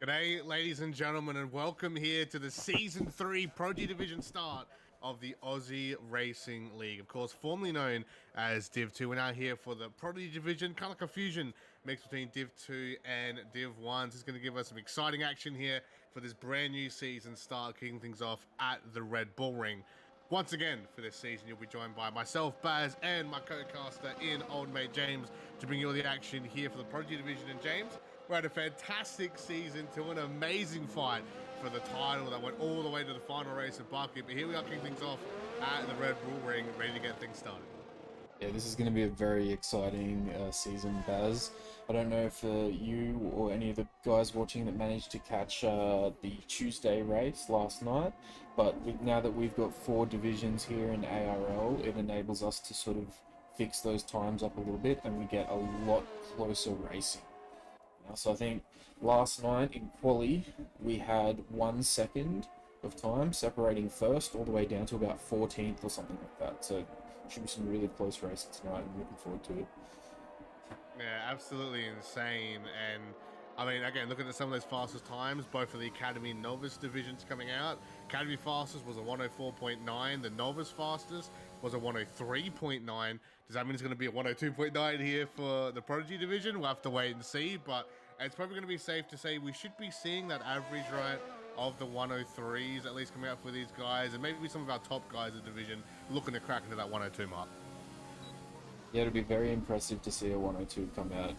G'day, ladies and gentlemen, and welcome here to the Season 3 Prodigy Division start of the Aussie Racing League. Of course, formerly known as Div 2. We're now here for the Prodigy Division, kind of like a fusion mix between Div 2 and Div 1. This is going to give us some exciting action here for this brand new season start, kicking things off at the Red Bull Ring. Once again, for this season, you'll be joined by myself, Baz, and my co-caster in Old Mate James to bring you all the action here for the Prodigy Division. And James, we had a fantastic season to an amazing fight for the title that went all the way to the final race of Bucket. But here we are kicking things off at the Red Bull Ring, ready to get things started. Yeah, this is going to be a very exciting season, Baz. I don't know if you or any of the guys watching that managed to catch the Tuesday race last night, but now that we've got 4 divisions here in ARL, it enables us to sort of fix those times up a little bit and we get a lot closer racing. So I think last night in quali we had 1 second of time separating first all the way down to about 14th or something like that. So it should be some really close racing tonight. I'm looking forward to it. Yeah, absolutely insane. And I mean, again, looking at some of those fastest times, both for the Academy and Novice divisions coming out. Academy fastest was a 104.9. The Novice fastest was a 103.9. Does that mean it's going to be a 102.9 here for the Prodigy division? We'll have to wait and see. But it's probably going to be safe to say we should be seeing that average, right, of the 103s at least coming out for these guys. And maybe some of our top guys in the division looking to crack into that 102 mark. Yeah, it'll be very impressive to see a 102 come out.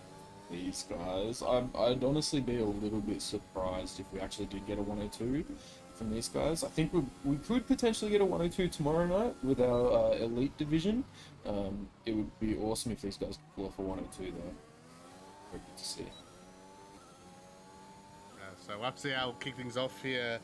These guys, I'd honestly be a little bit surprised if we actually did get a 102 from these guys. I think we could potentially get a 102 tomorrow night with our elite division. It would be awesome if these guys could pull off a 102 though. Very good to see. So we'll have to see how we'll kick things off here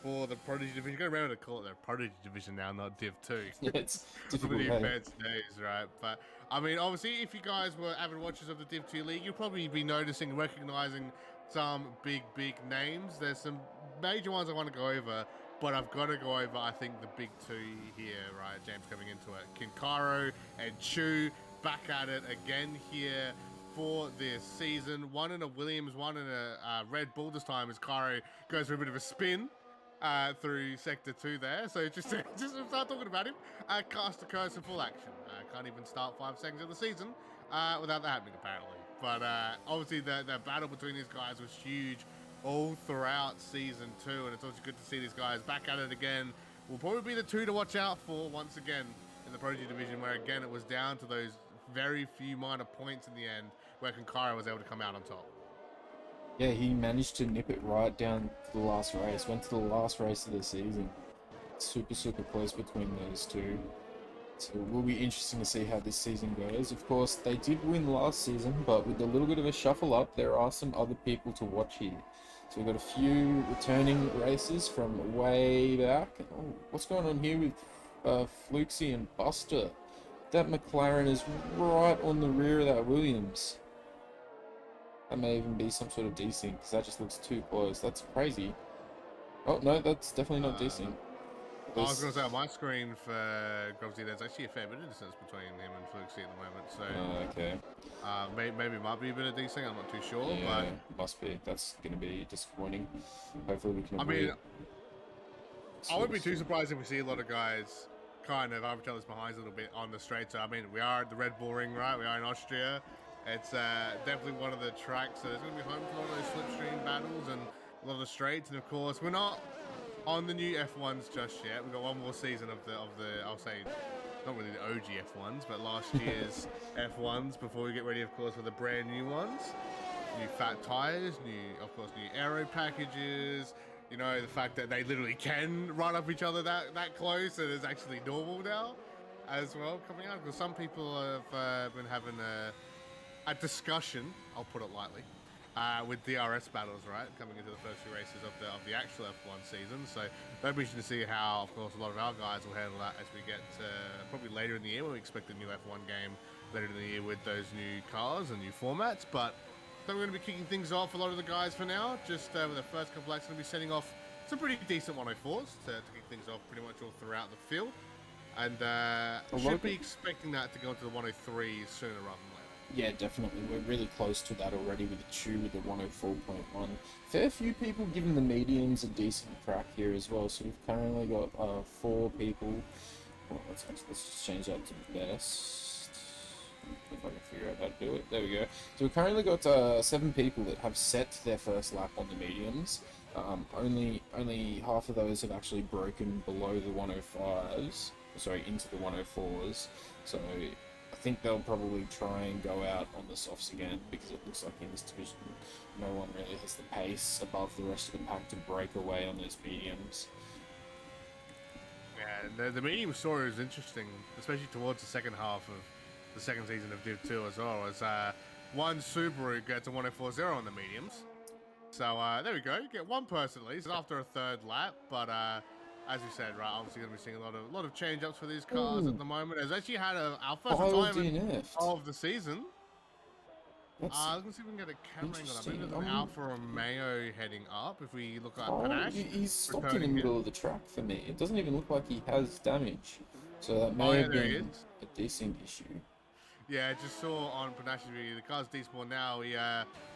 for the Prodigy division. You got to remember to call it the Prodigy division now, not Div 2. Yeah, it's For the difficult. new Hey? fancy days, right? But I mean, obviously, if you guys were avid watchers of the Div 2 league, you'll probably be noticing, recognizing some big names. There's some major ones I want to go over, but I've got to go over, I think, the big two here, right? James coming into it. Kinkaro and Chu back at it again here for this season. One in a Williams, one in a Red Bull this time as Cairo goes for a bit of a spin through Sector 2 there. So just start talking about him. Cast a curse in full action. Can't even start 5 seconds of the season without that happening, apparently. But obviously the battle between these guys was huge all throughout Season 2, and it's also good to see these guys back at it again. Will probably be the two to watch out for once again in the Prodigy division, where again it was down to those very few minor points in the end where Kankara was able to come out on top. Yeah, he managed to nip it right down to the last race. Went to the last race of the season. Super close between those two. So it will be interesting to see how this season goes. Of course, they did win last season, but with a little bit of a shuffle up, there are some other people to watch here. So we've got a few returning races from way back. Oh, what's going on here with Fluxy and Buster? That McLaren is right on the rear of that Williams. That may even be some sort of desync, because that just looks too close. That's crazy. Oh, no, that's definitely not desync. I was going to say, on my screen for Grubsy, there's actually a fair bit of distance between him and Fluxy at the moment. So okay. maybe it might be a bit of desync, I'm not too sure. Yeah, must be. That's going to be disappointing. Hopefully we can avoid. I wouldn't be too surprised if we see a lot of guys kind of over each other's behinds a little bit on the straight. So, I mean, we are at the Red Bull Ring, right? We are in Austria. It's definitely one of the tracks. So there's going to be home to a lot of those slipstream battles and a lot of the straights. And of course, we're not on the new F1s just yet. We've got one more season of the I'll say, not really the OG F1s, but last year's F1s before we get ready, of course, for the brand new ones. New fat tires, new aero packages. You know, the fact that they literally can run up each other that close, and it's actually normal now as well coming out. Because some people have been having a discussion, I'll put it lightly, with DRS battles, right, coming into the first few races of the actual F1 season. So that'll be interesting to see how, of course, a lot of our guys will handle that as we get probably later in the year when we expect a new F1 game later in the year with those new cars and new formats. But so we're going to be kicking things off, a lot of the guys for now, just with the first couple laps, going to be setting off some pretty decent 104s to kick things off pretty much all throughout the field. And should be expecting that to go into the 103s sooner rather than later. Yeah, definitely. We're really close to that already with the Chew with the 104.1. Fair few people giving the mediums a decent crack here as well. So we've currently got 4 people. Well, let's just change that to best. If I can figure out how to do it. There we go. So we've currently got 7 people that have set their first lap on the mediums. Only half of those have actually broken below the 105s. Sorry, into the 104s. So I think they'll probably try and go out on the softs again because it looks like in this division no one really has the pace above the rest of the pack to break away on those mediums. Yeah, the medium story is interesting, especially towards the second half of the second season of Div 2 as well, as one Subaru gets a 104.0 on the mediums. So there we go. You get one person at least after a third lap, but as you said, right, obviously going to be seeing a lot of change ups for these cars at Ooh, the moment. It's actually had our first Kyle retirement DNF'd. of the season. That's Let's see if we can get a camera angle. I believe interesting. there's an Alfa Romeo heading up. If we look at Kyle, Panache he's stopped in the returning here. middle of the track for me. It doesn't even look like he has damage. So that Oh may yeah, have there he been is. a decent issue. Yeah, just saw on Panache's video, the car's despawned now.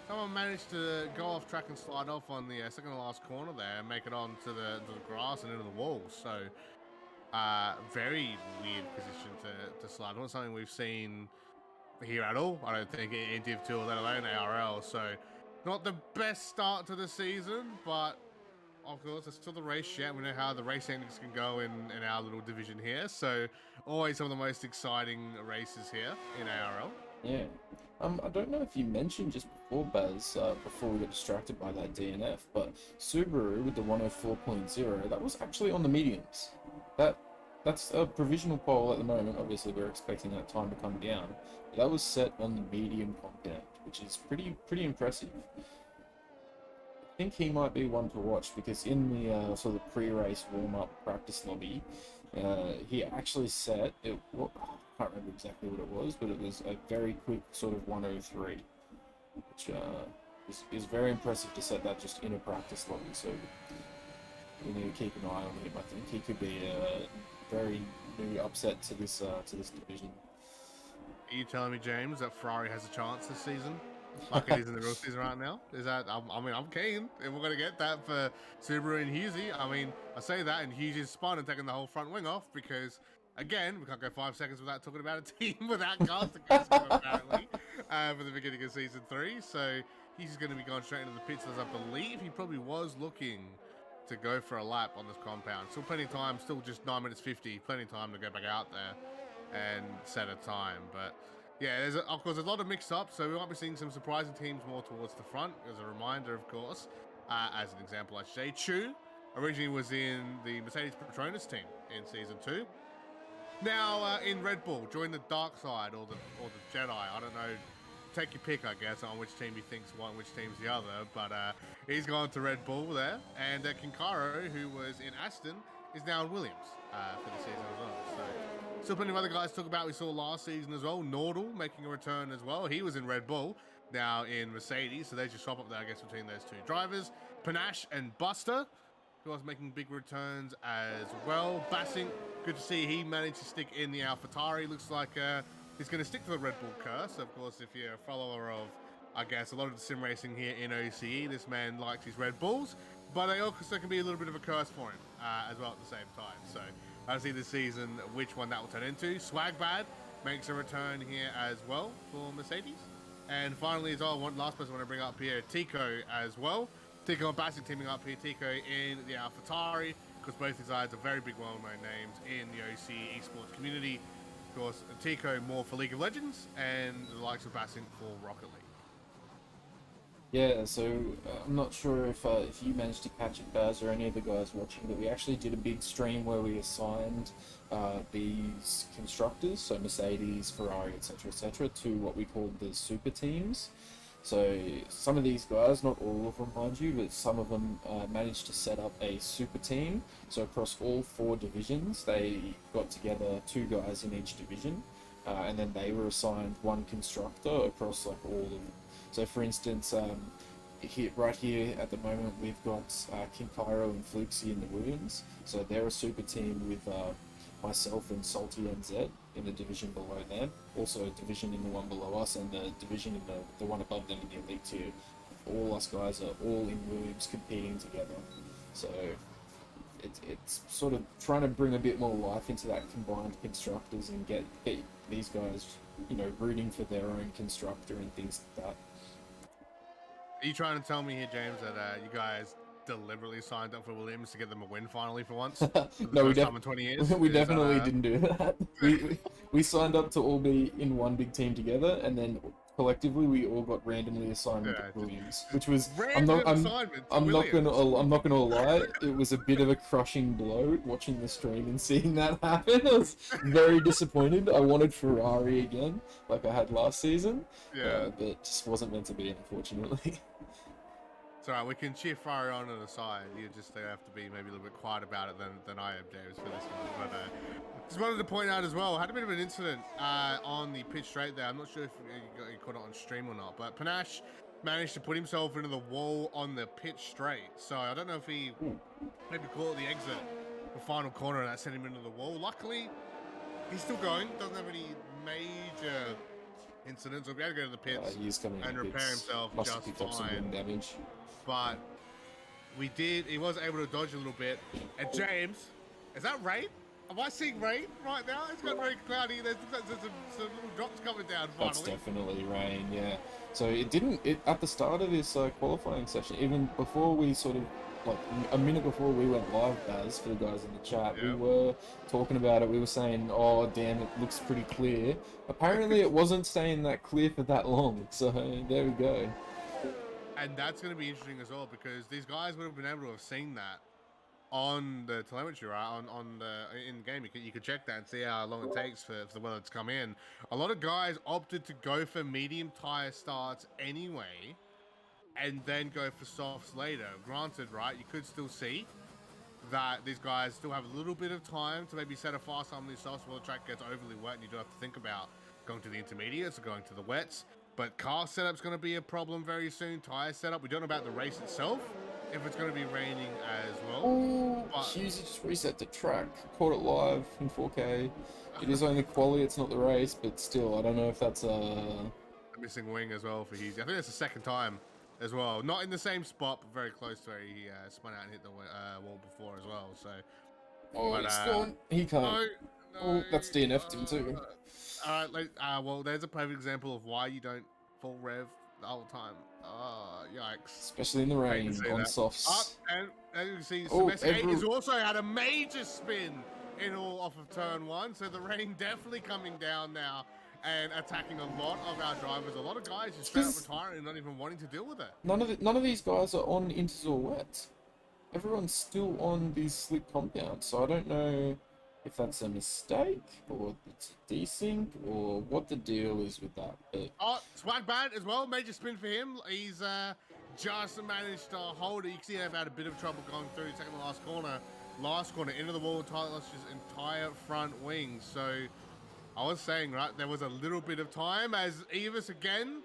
Someone managed to go off track and slide off on the second to last corner there and make it onto to the grass and into the wall. So, very weird position to slide. Not something we've seen here at all, I don't think, in Div 2, let alone ARL. So, not the best start to the season, but of course, it's still the race yet. We know how the race endings can go in our little division here. So, always some of the most exciting races here in ARL. Yeah. I don't know if you mentioned just before, Baz, before we got distracted by that DNF, but Subaru with the 104.0, that was actually on the mediums. That that's a provisional poll at the moment. Obviously, we're expecting that time to come down. But that was set on the medium compound, which is pretty impressive. I think he might be one to watch because in the sort of pre-race warm-up practice lobby, he actually set it. Well, I can't remember exactly what it was, but it was a very quick sort of 103, which is very impressive to set that just in a practice lobby. So we need to keep an eye on him. I think he could be a very new upset to this division. Are you telling me, James, that Ferrari has a chance this season? Like it is in the real season right now? Is that, I mean, I'm keen if we're going to get that for Subaru and Husey. I mean, I say that and Husey's spun and taking the whole front wing off because, again, we can't go 5 seconds without talking about a team without cars to go to, apparently, for the beginning of season 3. So he's going to be going straight into the pits, as I believe he probably was looking to go for a lap on this compound. Still plenty of time, still just 9 minutes 50, plenty of time to go back out there and set a time. But yeah, of course, a lot of mix-up, so we might be seeing some surprising teams more towards the front. As a reminder, of course, as an example, I should say, Chu originally was in the Mercedes Petronas team in season 2. Now in Red Bull, joined the dark side or the Jedi. I don't know. Take your pick, I guess, on which team he thinks one, which team's the other. But he's gone to Red Bull there, and Kinkaro, who was in Aston, is now in Williams for the season as well. So still plenty of other guys to talk about. We saw last season as well. Nordal making a return as well. He was in Red Bull, now in Mercedes. So they just swap up there, I guess, between those two drivers. Panache and Buster, who was making big returns as well. Bassing, good to see he managed to stick in the AlphaTauri. Looks like he's going to stick to the Red Bull curse. Of course, if you're a follower of, I guess, a lot of the sim racing here in OCE, this man likes his Red Bulls, but they also can be a little bit of a curse for him as well at the same time. So I'll see this season which one that will turn into. Swagbad makes a return here as well for Mercedes. And finally, as well, last person I want to bring up here, Tico as well. Tico and Bassett teaming up here. Tico in the AlphaTauri, because both these sides are very big, well-known names in the OC esports community. Of course, Tico more for League of Legends, and the likes of Bassett for Rocket League. Yeah, so I'm not sure if you managed to catch it, Baz, or any of the guys watching, but we actually did a big stream where we assigned these constructors, so Mercedes, Ferrari, etc., to what we called the super teams. So some of these guys, not all of them, mind you, but some of them managed to set up a super team. So across all 4 divisions, they got together 2 guys in each division, and then they were assigned 1 constructor across like all of them. So for instance, right here at the moment, we've got Kinkaro and Fluxy in the Williams. So they're a super team with myself and Salty NZ. in the division below them, also a division in the one below us, and the division in the one above them in the Elite Tier. All us guys are all in Williams competing together. So it's sort of trying to bring a bit more life into that combined constructors and get these guys, you know, rooting for their own constructor and things like that. Are you trying to tell me here, James, that you guys deliberately signed up for Williams to get them a win finally for once? For the No, first time in 20 years? we definitely didn't do that. We signed up to all be in one big team together, and then collectively we all got randomly assigned to Williams, which was I'm not gonna lie, it was a bit of a crushing blow watching the stream and seeing that happen. I was very disappointed. I wanted Ferrari again, like I had last season, but it just wasn't meant to be, unfortunately. It's alright, we can cheer Ferrari on the side. You just have to be maybe a little bit quiet about it than I am, James, for this one. But just wanted to point out as well, had a bit of an incident on the pitch straight there. I'm not sure if you caught it on stream or not, but Panache managed to put himself into the wall on the pitch straight. So I don't know if he maybe caught the exit, the final corner, and that sent him into the wall. Luckily, he's still going, doesn't have any major incidents. He'll be able to go to the pits and repair himself just fine. Damage. But he was able to dodge a little bit. And James, is that rain? Am I seeing rain right now? It's got very cloudy. There's some little drops coming down finally. That's definitely rain, yeah. So it at the start of this qualifying session, even before we sort of, like a minute before we went live, Baz, for the guys in the chat, we were talking about it. We were saying, oh damn, it looks pretty clear. Apparently it wasn't staying that clear for that long, so there we go. And that's going to be interesting as well, because these guys would have been able to have seen that on the telemetry, right? On the in game, you could check that and see how long it takes for the weather to come in. A lot of guys opted to go for medium tire starts anyway, and then go for softs later. Granted, right? You could still see that these guys still have a little bit of time to maybe set a fast on these softs before the track gets overly wet, and you do have to think about going to the intermediates or going to the wets. But car setup's going to be a problem very soon. Tire setup. We don't know about the race itself, if it's going to be raining as well. Oh, Hughes just reset the track. Caught it live in 4K. It is only quali, it's not the race, but still, I don't know if that's a missing wing as well for Hughes. I think it's the second time as well. Not in the same spot, but very close to where he spun out and hit the wall before as well. So. Oh, he's gone. He can't. No, that's DNF'd him too. Well, there's a perfect example of why you don't full rev the whole time. Yikes. Especially in the rain on softs. And as you can see, Semester 8 has also had a major spin in all off of turn 1, so the rain definitely coming down now and attacking a lot of our drivers. A lot of guys just straight up retiring and not even wanting to deal with it. None of these guys are on inters or wets. Everyone's still on these slick compounds, so I don't know if that's a mistake, or it's a desync, or what the deal is with that. But... Swag bad as well, major spin for him. He's just managed to hold it. You can see they've had a bit of trouble going through the second to last corner. Last corner, into the wall, entirely lost his entire front wing. So, I was saying, right, there was a little bit of time, as Evis again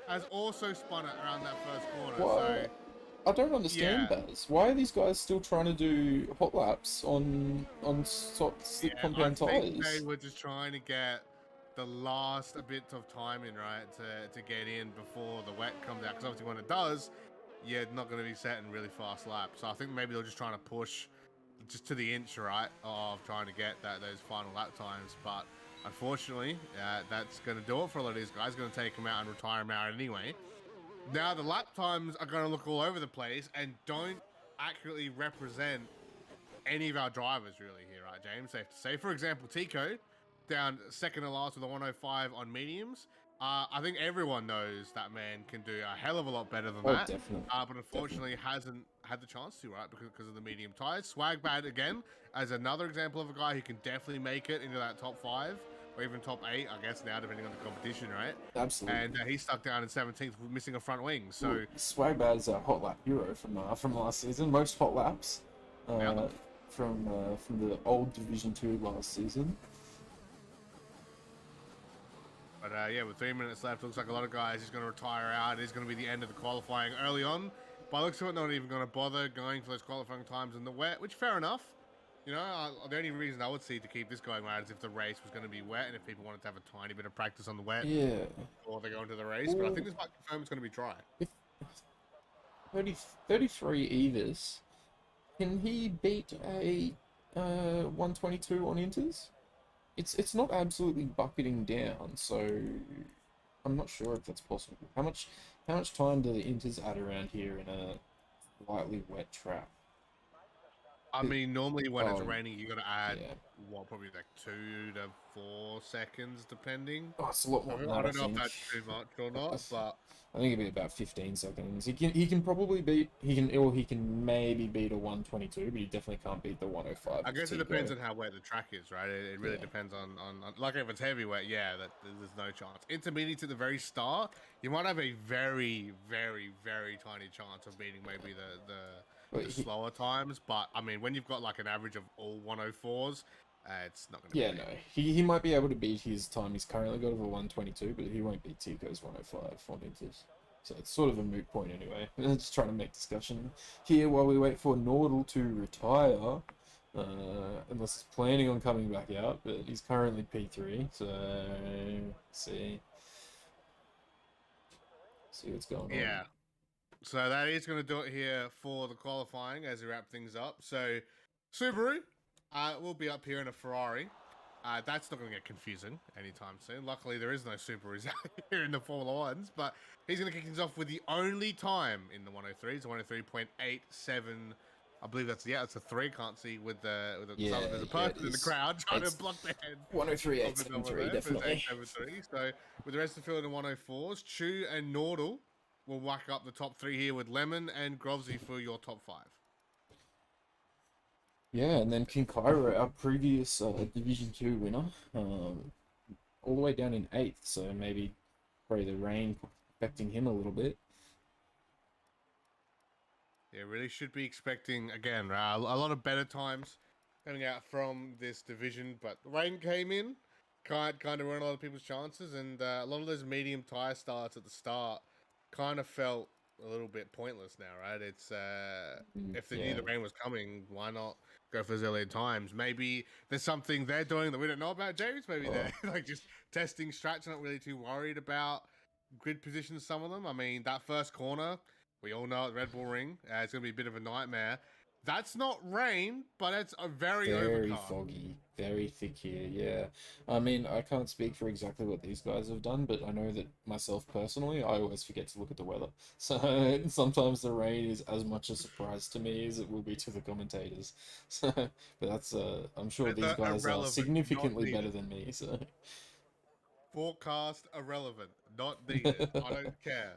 has also spun it around that first corner. So, I don't understand Baz. Why are these guys still trying to do hot laps on slick compound tires? I think they were just trying to get the last bit of time in, right, to get in before the wet comes out. Because obviously when it does, you're not going to be setting really fast laps. So I think maybe they're just trying to push just to the inch, right, of trying to get those final lap times. But unfortunately, that's going to do it for a lot of these guys. Going to take them out and retire them out anyway. Now, the lap times are going to look all over the place and don't accurately represent any of our drivers really here, right, James? Safe to say. For example, Tico, down second to last with a 105 on mediums. I think everyone knows that man can do a hell of a lot better than that. Definitely. But unfortunately hasn't had the chance to, right, because of the medium tires. Swagbad, again, as another example of a guy who can definitely make it into that top 5. Or even top 8, I guess, now, depending on the competition, right? Absolutely. And he's stuck down in 17th, missing a front wing. So Swagbad's a hot lap hero from last season. Most hot laps from the old Division 2 last season. But yeah, with 3 minutes left, looks like a lot of guys is going to retire out. It is going to be the end of the qualifying early on. By looks of it, not even going to bother going for those qualifying times in the wet, which fair enough. You know, the only reason I would see to keep this going right is if the race was going to be wet and if people wanted to have a tiny bit of practice on the wet Yeah. before they go into the race. But I Or think this might confirm it's going to be dry. if 33 Evis, can he beat a 122 on Inters? It's not absolutely bucketing down, so I'm not sure if that's possible. How much time do the Inters add around here in a lightly wet track? I mean, normally when it's Oh, raining, you got to add yeah. what, probably like 2 to 4 seconds, depending. Oh, it's a lot more than I that, I don't know if think. that's too much or I not, th- but I think it'd be about 15 seconds. He can probably beat he can maybe beat a 122, but he definitely can't beat the 105 I with guess it depends Tico. on how wet the track is, right? It really Yeah. depends on like if it's heavy wet, yeah, that there's no chance. Intermediate at the very start, you might have a very, very, very tiny chance of beating maybe But the slower times. But I mean, when you've got like an average of all 104s, it's not going to be yeah, an no. issue. He might be able to beat his time he's currently got of a 122, but he won't beat Tico's 105 on Inters. So it's sort of a moot point anyway. Just trying to make discussion here while we wait for Nordal to retire. Unless he's planning on coming back out, but he's currently P3, so see what's going on. Yeah. So that is going to do it here for the qualifying as we wrap things up. So Subaru will be up here in a Ferrari. That's not going to get confusing anytime soon. Luckily, there is no Subarus out here in the Formula Ones, but he's going to kick things off with the only time in the 103s, 103.87. I believe that's a 3. Can't see with the Yeah, there's a yeah, it person in the is. crowd trying to It's block the head of the number 103.873, there, but it's definitely. 873. So with the rest of the field in 104s, Chu and Nordal will whack up the top 3 here with Lemon and Grovsey for your top 5. Yeah, and then Kinkaira, our previous Division 2 winner, all the way down in 8th, so maybe probably the rain affecting him a little bit. Yeah, really should be expecting, again, a lot of better times coming out from this division, but the rain came in, kind of ruined a lot of people's chances, and a lot of those medium tyre starts at the start kind of felt a little bit pointless now, right? It's if they knew Yeah. the rain was coming, why not go for those early times? Maybe there's something they're doing that we don't know about, James. Maybe they're like just testing strats, not really too worried about grid positions. Some of them. I mean, that first corner, we all know at Red Bull Ring, it's going to be a bit of a nightmare. That's not rain, but it's a very Very overcast. foggy, very thick here, yeah. I mean, I can't speak for exactly what these guys have done, but I know that myself personally, I always forget to look at the weather. So sometimes the rain is as much a surprise to me as it will be to the commentators. So, but that's, I'm sure these Weather guys are irrelevant, not significantly better needed. than me, so. Forecast irrelevant, not needed. I don't care.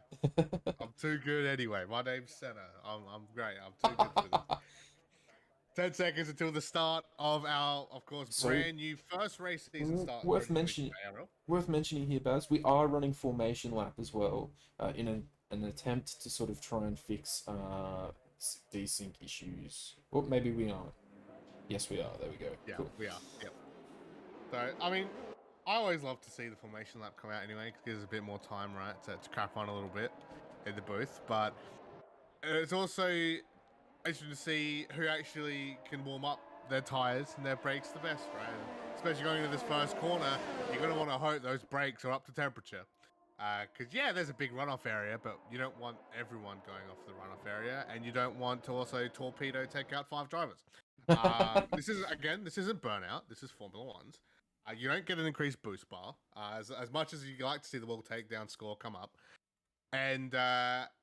I'm too good anyway. My name's Senna. I'm great. I'm too good for this. 10 seconds until the start of our, of course, So, brand new first race season start in worth 2022 mentioning, ARL. here, Baz, we are running formation lap as well, in an attempt to sort of try and fix desync issues. Or maybe we aren't. Yes, we are. There we go. Yeah, Cool. we are. Yep. So, I mean, I always love to see the formation lap come out anyway, because it gives us a bit more time, right, to crap on a little bit in the booth. But it's also interesting to see who actually can warm up their tires and their brakes the best, right? And especially going into this first corner, you're going to want to hope those brakes are up to temperature. Because, yeah, there's a big runoff area, but you don't want everyone going off the runoff area, and you don't want to also torpedo take out 5 drivers. This isn't burnout. This is Formula One's. You don't get an increased boost bar. As much as you like to see the world takedown score come up, and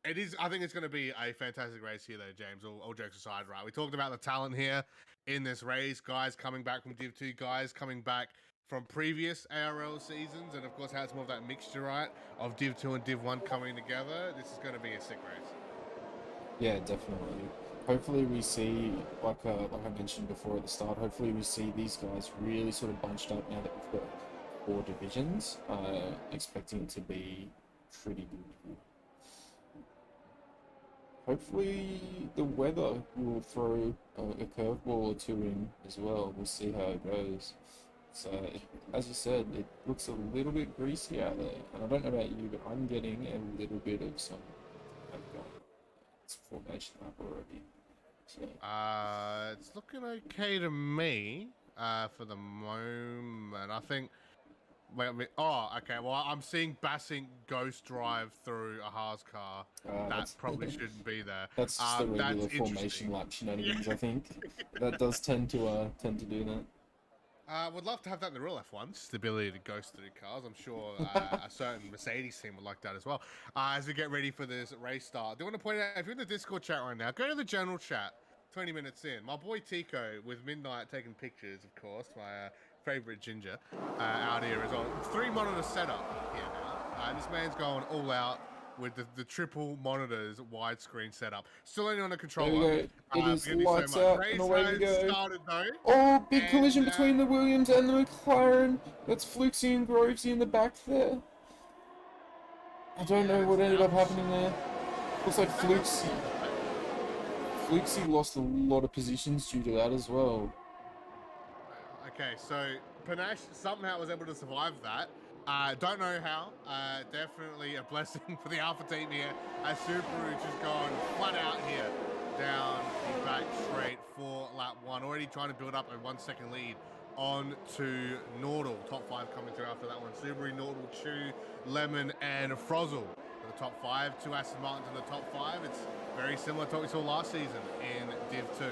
it is. I think it's going to be a fantastic race here, though, James. All jokes aside, right? We talked about the talent here in this race. Guys coming back from Div 2, guys coming back from previous ARL seasons, and of course, how it's more of that mixture, right, of Div 2 and Div 1 coming together. This is going to be a sick race. Yeah, definitely. Hopefully we see, like I mentioned before at the start, hopefully we see these guys really sort of bunched up now that we've got 4 divisions. Expecting it to be pretty good. Hopefully the weather will throw a curveball or 2 in as well. We'll see how it goes. So, as you said, it looks a little bit greasy out there. And I don't know about you, but I'm getting a little bit of some, like, it's formation up already. It's looking okay to me for the moment. I think. Wait. Oh, okay. Well, I'm seeing Bassink ghost drive through a Haas car. That That's probably shouldn't be there. that's just the That's regular formation interesting. lap Yeah. shenanigans. I think that does tend to do Would love to have that in the real F1, just the ability to ghost through cars. I'm sure that. a certain Mercedes team would like that as well. As we get ready for this race start, I do want to point out, if you're in the Discord chat right now, go to the general chat, 20 minutes in. My boy Tico, with Midnight taking pictures, of course, my favorite ginger, out here as well. 3 monitor setup here now. This man's going all out with the triple monitors widescreen setup. Still only on a There we controller. go. It is Forgive me so lights much. out and Race away we has go. started though. Oh, big And collision between the Williams and the McLaren. That's Fluxy and Grovesy in the back there. I don't know what ended up happening there. Looks like Fluxy lost a lot of positions due to that as well. Okay, so Panache somehow was able to survive that. Don't know how. Definitely a blessing for the Alpha team here, as Subaru just going flat out here down the back straight for lap one. Already trying to build up a 1 second lead on to Nordal. Top five coming through after that one. Subaru, Nordal, Chu, Lemon, and Frozzle for the top five. Two Aston Martins in the top five. It's very similar to what we saw last season in Div 2.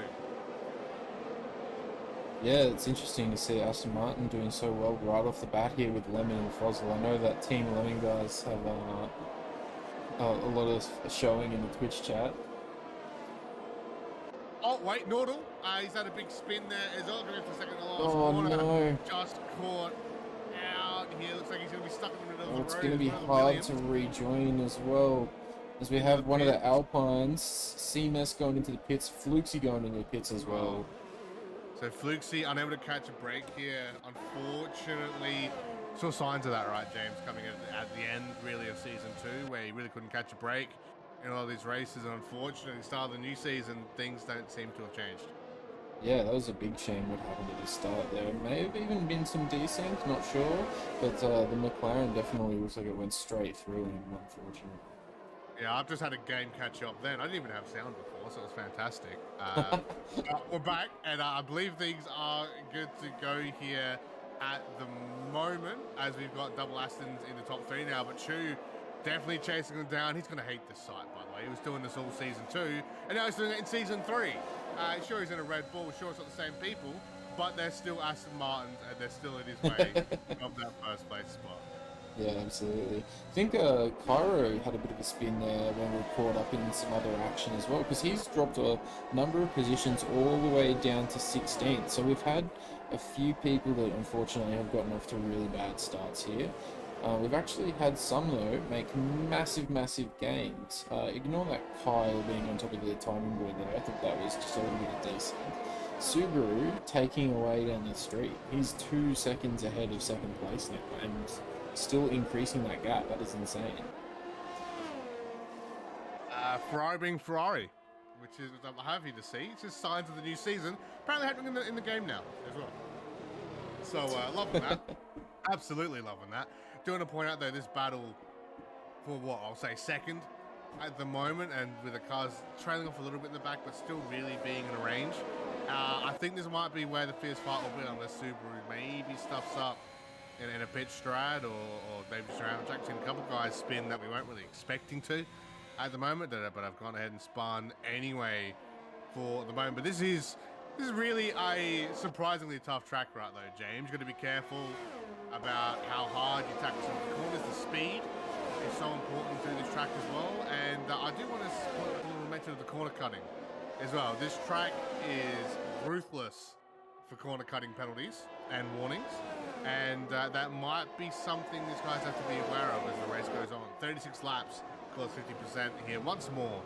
Yeah, it's interesting to see Aston Martin doing so well right off the bat here with Lemon and Frozzle. I know that Team Lemon guys have a lot of showing in the Twitch chat. Oh, wait, Nordal. He's had a big spin there as well. Going for second to last Oh corner. no. Just caught out here. Looks like he's going to be stuck in the middle of the road. It's going to be as well, hard to rejoin as well. As we have one of the Alpines, CMS going into the pits, Fluxy going into the pits as well. So Fluxy unable to catch a break here. Unfortunately, saw signs of that, right, James, coming at the end, really, of Season 2, where he really couldn't catch a break in a lot of these races. And unfortunately, start of the new season, things don't seem to have changed. Yeah, that was a big shame what happened at the start there. It may have even been some desync, not sure. But the McLaren definitely looks like it went straight through him, unfortunately. Yeah, I've just had a game catch up then. I didn't even have sound before, so it was fantastic. We're back, and I believe things are good to go here at the moment, as we've got double Astons in the top three now. But Chu definitely chasing them down. He's going to hate this site, by the way. He was doing this all Season 2, and now he's doing it in Season 3. Sure, he's in a Red Bull. Sure, it's not the same people, but they're still Aston Martins, and they're still in his way of that first place spot. Yeah, absolutely. I think Cairo had a bit of a spin there when we were caught up in some other action as well, because he's dropped a number of positions all the way down to 16th. So we've had a few people that unfortunately have gotten off to really bad starts here. We've actually had some, though, make massive, massive gains. Ignore that Kyle being on top of the timing board there. I think that was just a little bit of decent. Subaru taking away down the street. He's 2 seconds ahead of second place now, and still increasing that gap. That is insane. Ferrari being Ferrari, which is I'm happy to see. It's just signs of the new season. Apparently happening in the game now as well. So loving that. Absolutely loving that. Do want to point out though, this battle for what I'll say second at the moment, and with the cars trailing off a little bit in the back, but still really being in a range. I think this might be where the fierce fight will be, unless Subaru maybe stuffs up in a pit strad, or maybe just around the track. Seen a couple guys spin that we weren't really expecting to at the moment, but I've gone ahead and spun anyway for the moment. But this is really a surprisingly tough track right though, James. You've got to be careful about how hard you tackle some of the corners. The speed is so important through this track as well. And I do want to put a little mention of the corner cutting as well. This track is ruthless for corner cutting penalties and warnings. And that might be something these guys have to be aware of as the race goes on. 36 laps, close 50% here once more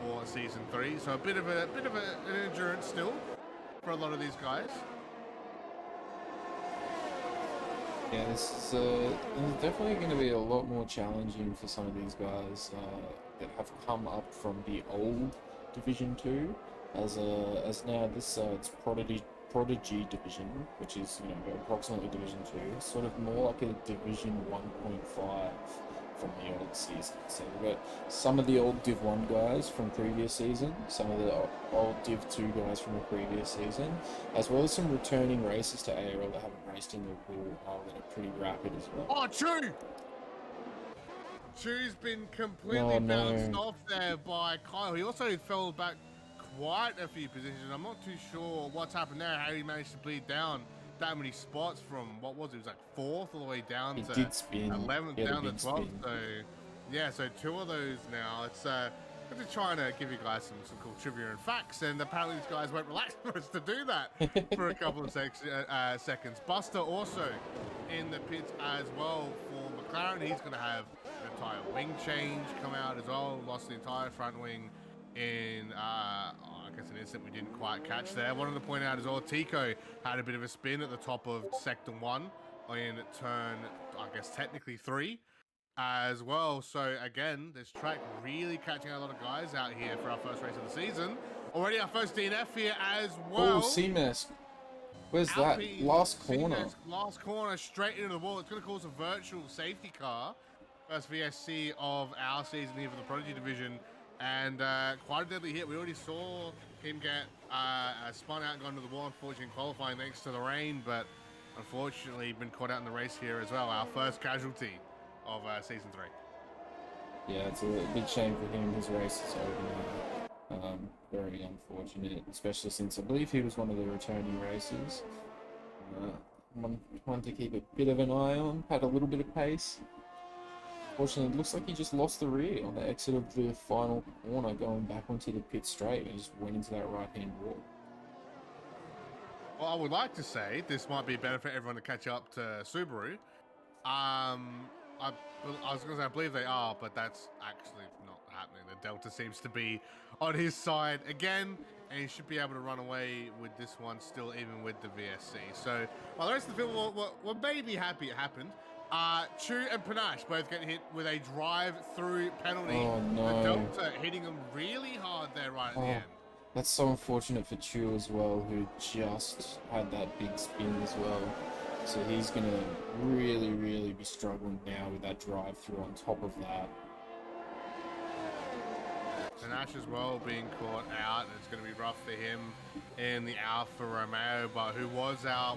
for Season 3. So a bit of an endurance still for a lot of these guys. Yeah, this is definitely going to be a lot more challenging for some of these guys that have come up from the old Division 2, as now this it's Prodigy division, which is approximately Division 2, sort of more like a Division 1.5 from the old season. So we've got some of the old Div 1 guys from previous season, some of the old Div 2 guys from the previous season, as well as some returning racers to ARL that haven't raced in the pool that are pretty rapid as well. Oh, Chew! Chew's been completely Oh, bounced no. off there by Kyle. He also fell back quite a few positions. I'm not too sure what's happened there, how he managed to bleed down that many spots from, what was it? It was like 4th all the way down He to did spin. 11th He had a down to big 12th. spin. So, yeah, so 2 of those now. It's I'm just trying to give you guys some cool trivia and facts, and apparently these guys won't relax for us to do that for a couple of seconds. Buster also in the pits as well for McLaren. He's going to have an entire wing change come out as well. Lost the entire front wing in, I guess, an incident we didn't quite catch there. Wanted to point out as well, Tico had a bit of a spin at the top of Sector 1 in turn, I guess, technically 3. As well. So again, this track really catching a lot of guys out here for our first race of the season. Already our first DNF here as well. Oh, CMS. Where's that? Last corner. Last corner, straight into the wall. It's going to cause a virtual safety car. First VSC of our season here for the Prodigy division. And quite a deadly hit. We already saw him get spun out and gone to the wall, unfortunately, in qualifying thanks to the rain. But unfortunately, been caught out in the race here as well. Our first casualty of season 3. Yeah, it's a big shame for him. His race is over now. Very unfortunate, especially since I believe he was one of the returning racers. One to keep a bit of an eye on. Had a little bit of pace. Fortunately, it looks like he just lost the rear on the exit of the final corner, going back onto the pit straight, and just went into that right-hand wall. Well, I would like to say this might be a benefit for everyone to catch up to Subaru. I was going to say, I believe they are, but that's actually not happening. The Delta seems to be on his side again, and he should be able to run away with this one still, even with the VSC. So, while the rest of the field were maybe happy it happened, Chu and Panache both getting hit with a drive-through penalty. Oh, no. The Delta hitting them really hard there right at the end. That's so unfortunate for Chu as well, who just had that big spin as well. So he's going to really be struggling now with that drive-through on top of that. Panache as well being caught out, and it's going to be rough for him in the Alfa Romeo, but who was our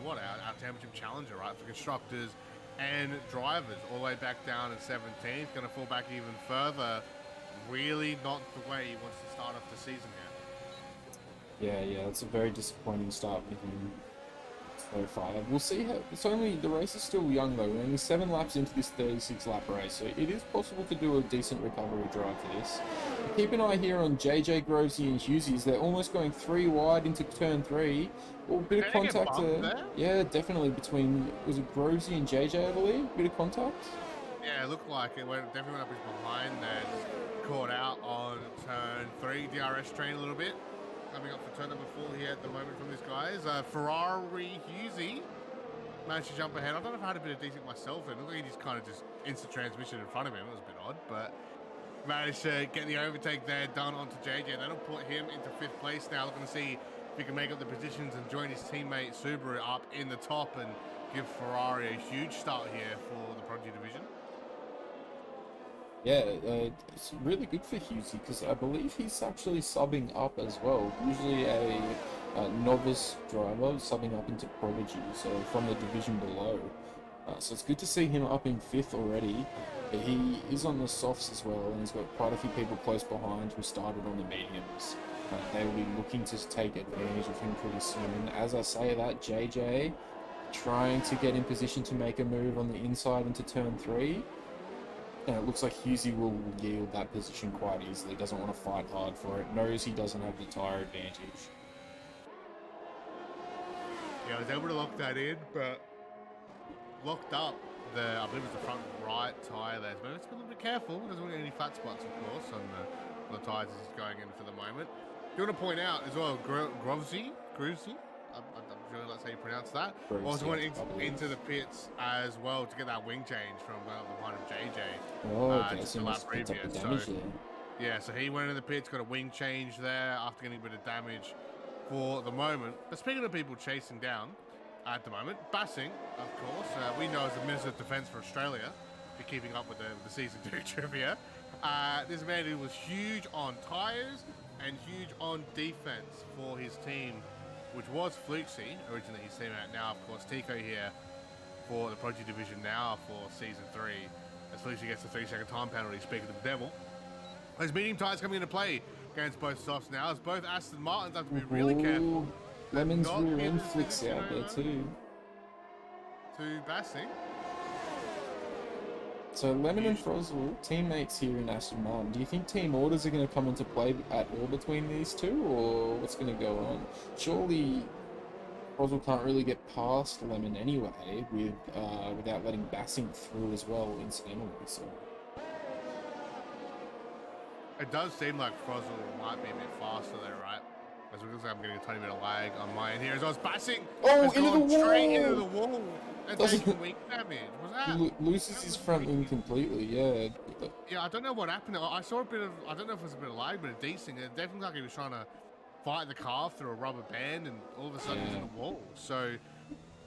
championship challenger, right, for constructors and drivers, all the way back down in 17th, going to fall back even further. Really not the way he wants to start off the season here. Yeah, it's a very disappointing start with him so far. We'll see how. The race is still young though. We're only 7 laps into this 36 lap race, so it is possible to do a decent recovery drive for this. Keep an eye here on JJ, Grovesy and Hughes. They're almost going 3 wide into turn 3. Well, bit of contact there. Yeah, definitely between, was it Grovesy and JJ, I believe? Bit of contact. Yeah, it looked like it definitely went up his behind there. Just caught out on turn 3. DRS train a little bit. Coming up for turn number 4 here at the moment from these guys. Ferrari Hughesy managed to jump ahead. I don't know if I had a bit of decent myself. It looked like he just kind of instant transmission in front of him. It was a bit odd, but managed to get the overtake there done onto JJ. That'll put him into 5th place now. Looking to see if he can make up the positions and join his teammate Subaru up in the top and give Ferrari a huge start here for the Prodigy division. Yeah, it's really good for Hughesy because I believe he's actually subbing up as well. Usually a novice driver subbing up into Prodigy, so from the division below. So it's good to see him up in 5th already. But he is on the softs as well, and he's got quite a few people close behind who started on the mediums. They will be looking to take advantage of him pretty soon. As I say that, JJ trying to get in position to make a move on the inside into turn 3. And it looks like Hughesy will yield that position quite easily. Doesn't want to fight hard for it. Knows he doesn't have the tyre advantage. Yeah, I was able to lock that in, but locked up I believe it's the front right tyre there. But let's be a little bit careful. Doesn't want any flat spots, of course, on the tyres as he's going in for the moment. Do you want to point out as well, Grovesy? I'm sure that's how you pronounce that. Also went into the pits as well to get that wing change from behind of JJ. Oh, okay, just so the lap previous. So he went in the pits, got a wing change there after getting a bit of damage for the moment. But speaking of people chasing down at the moment, Bassing, of course, we know as the Minister of Defence for Australia, be keeping up with the season 2 trivia. This man who was huge on tyres and huge on defense for his team, which was Fluxy, originally his teammate. Now, of course, Tico here for the Prodigy division now for season 3. As Fluxy gets the 3-second time penalty, speaking to the devil. Those medium tyres coming into play against both softs now, as both Aston Martins have to be really careful. Lemon's rear end flicks out there too. To Bassing. So Lemon and Frozzle, teammates here in Aston Martin. Do you think team orders are going to come into play at all between these two, or what's going to go on? Surely Frozzle can't really get past Lemon anyway, without letting Bassing through as well incidentally. So it does seem like Frozzle might be a bit faster there, right? As it looks like I'm getting a tiny bit of lag on my end here. As I was Bassing, into the wall! Straight into the wall. And taking weak damage. Was that? He loses his front wing completely, yeah. Yeah, I don't know what happened. I saw a bit of, I don't know if it was a bit of lag, but a decent. It definitely like he was trying to fight the car through a rubber band, and all of a sudden he's in the wall. So,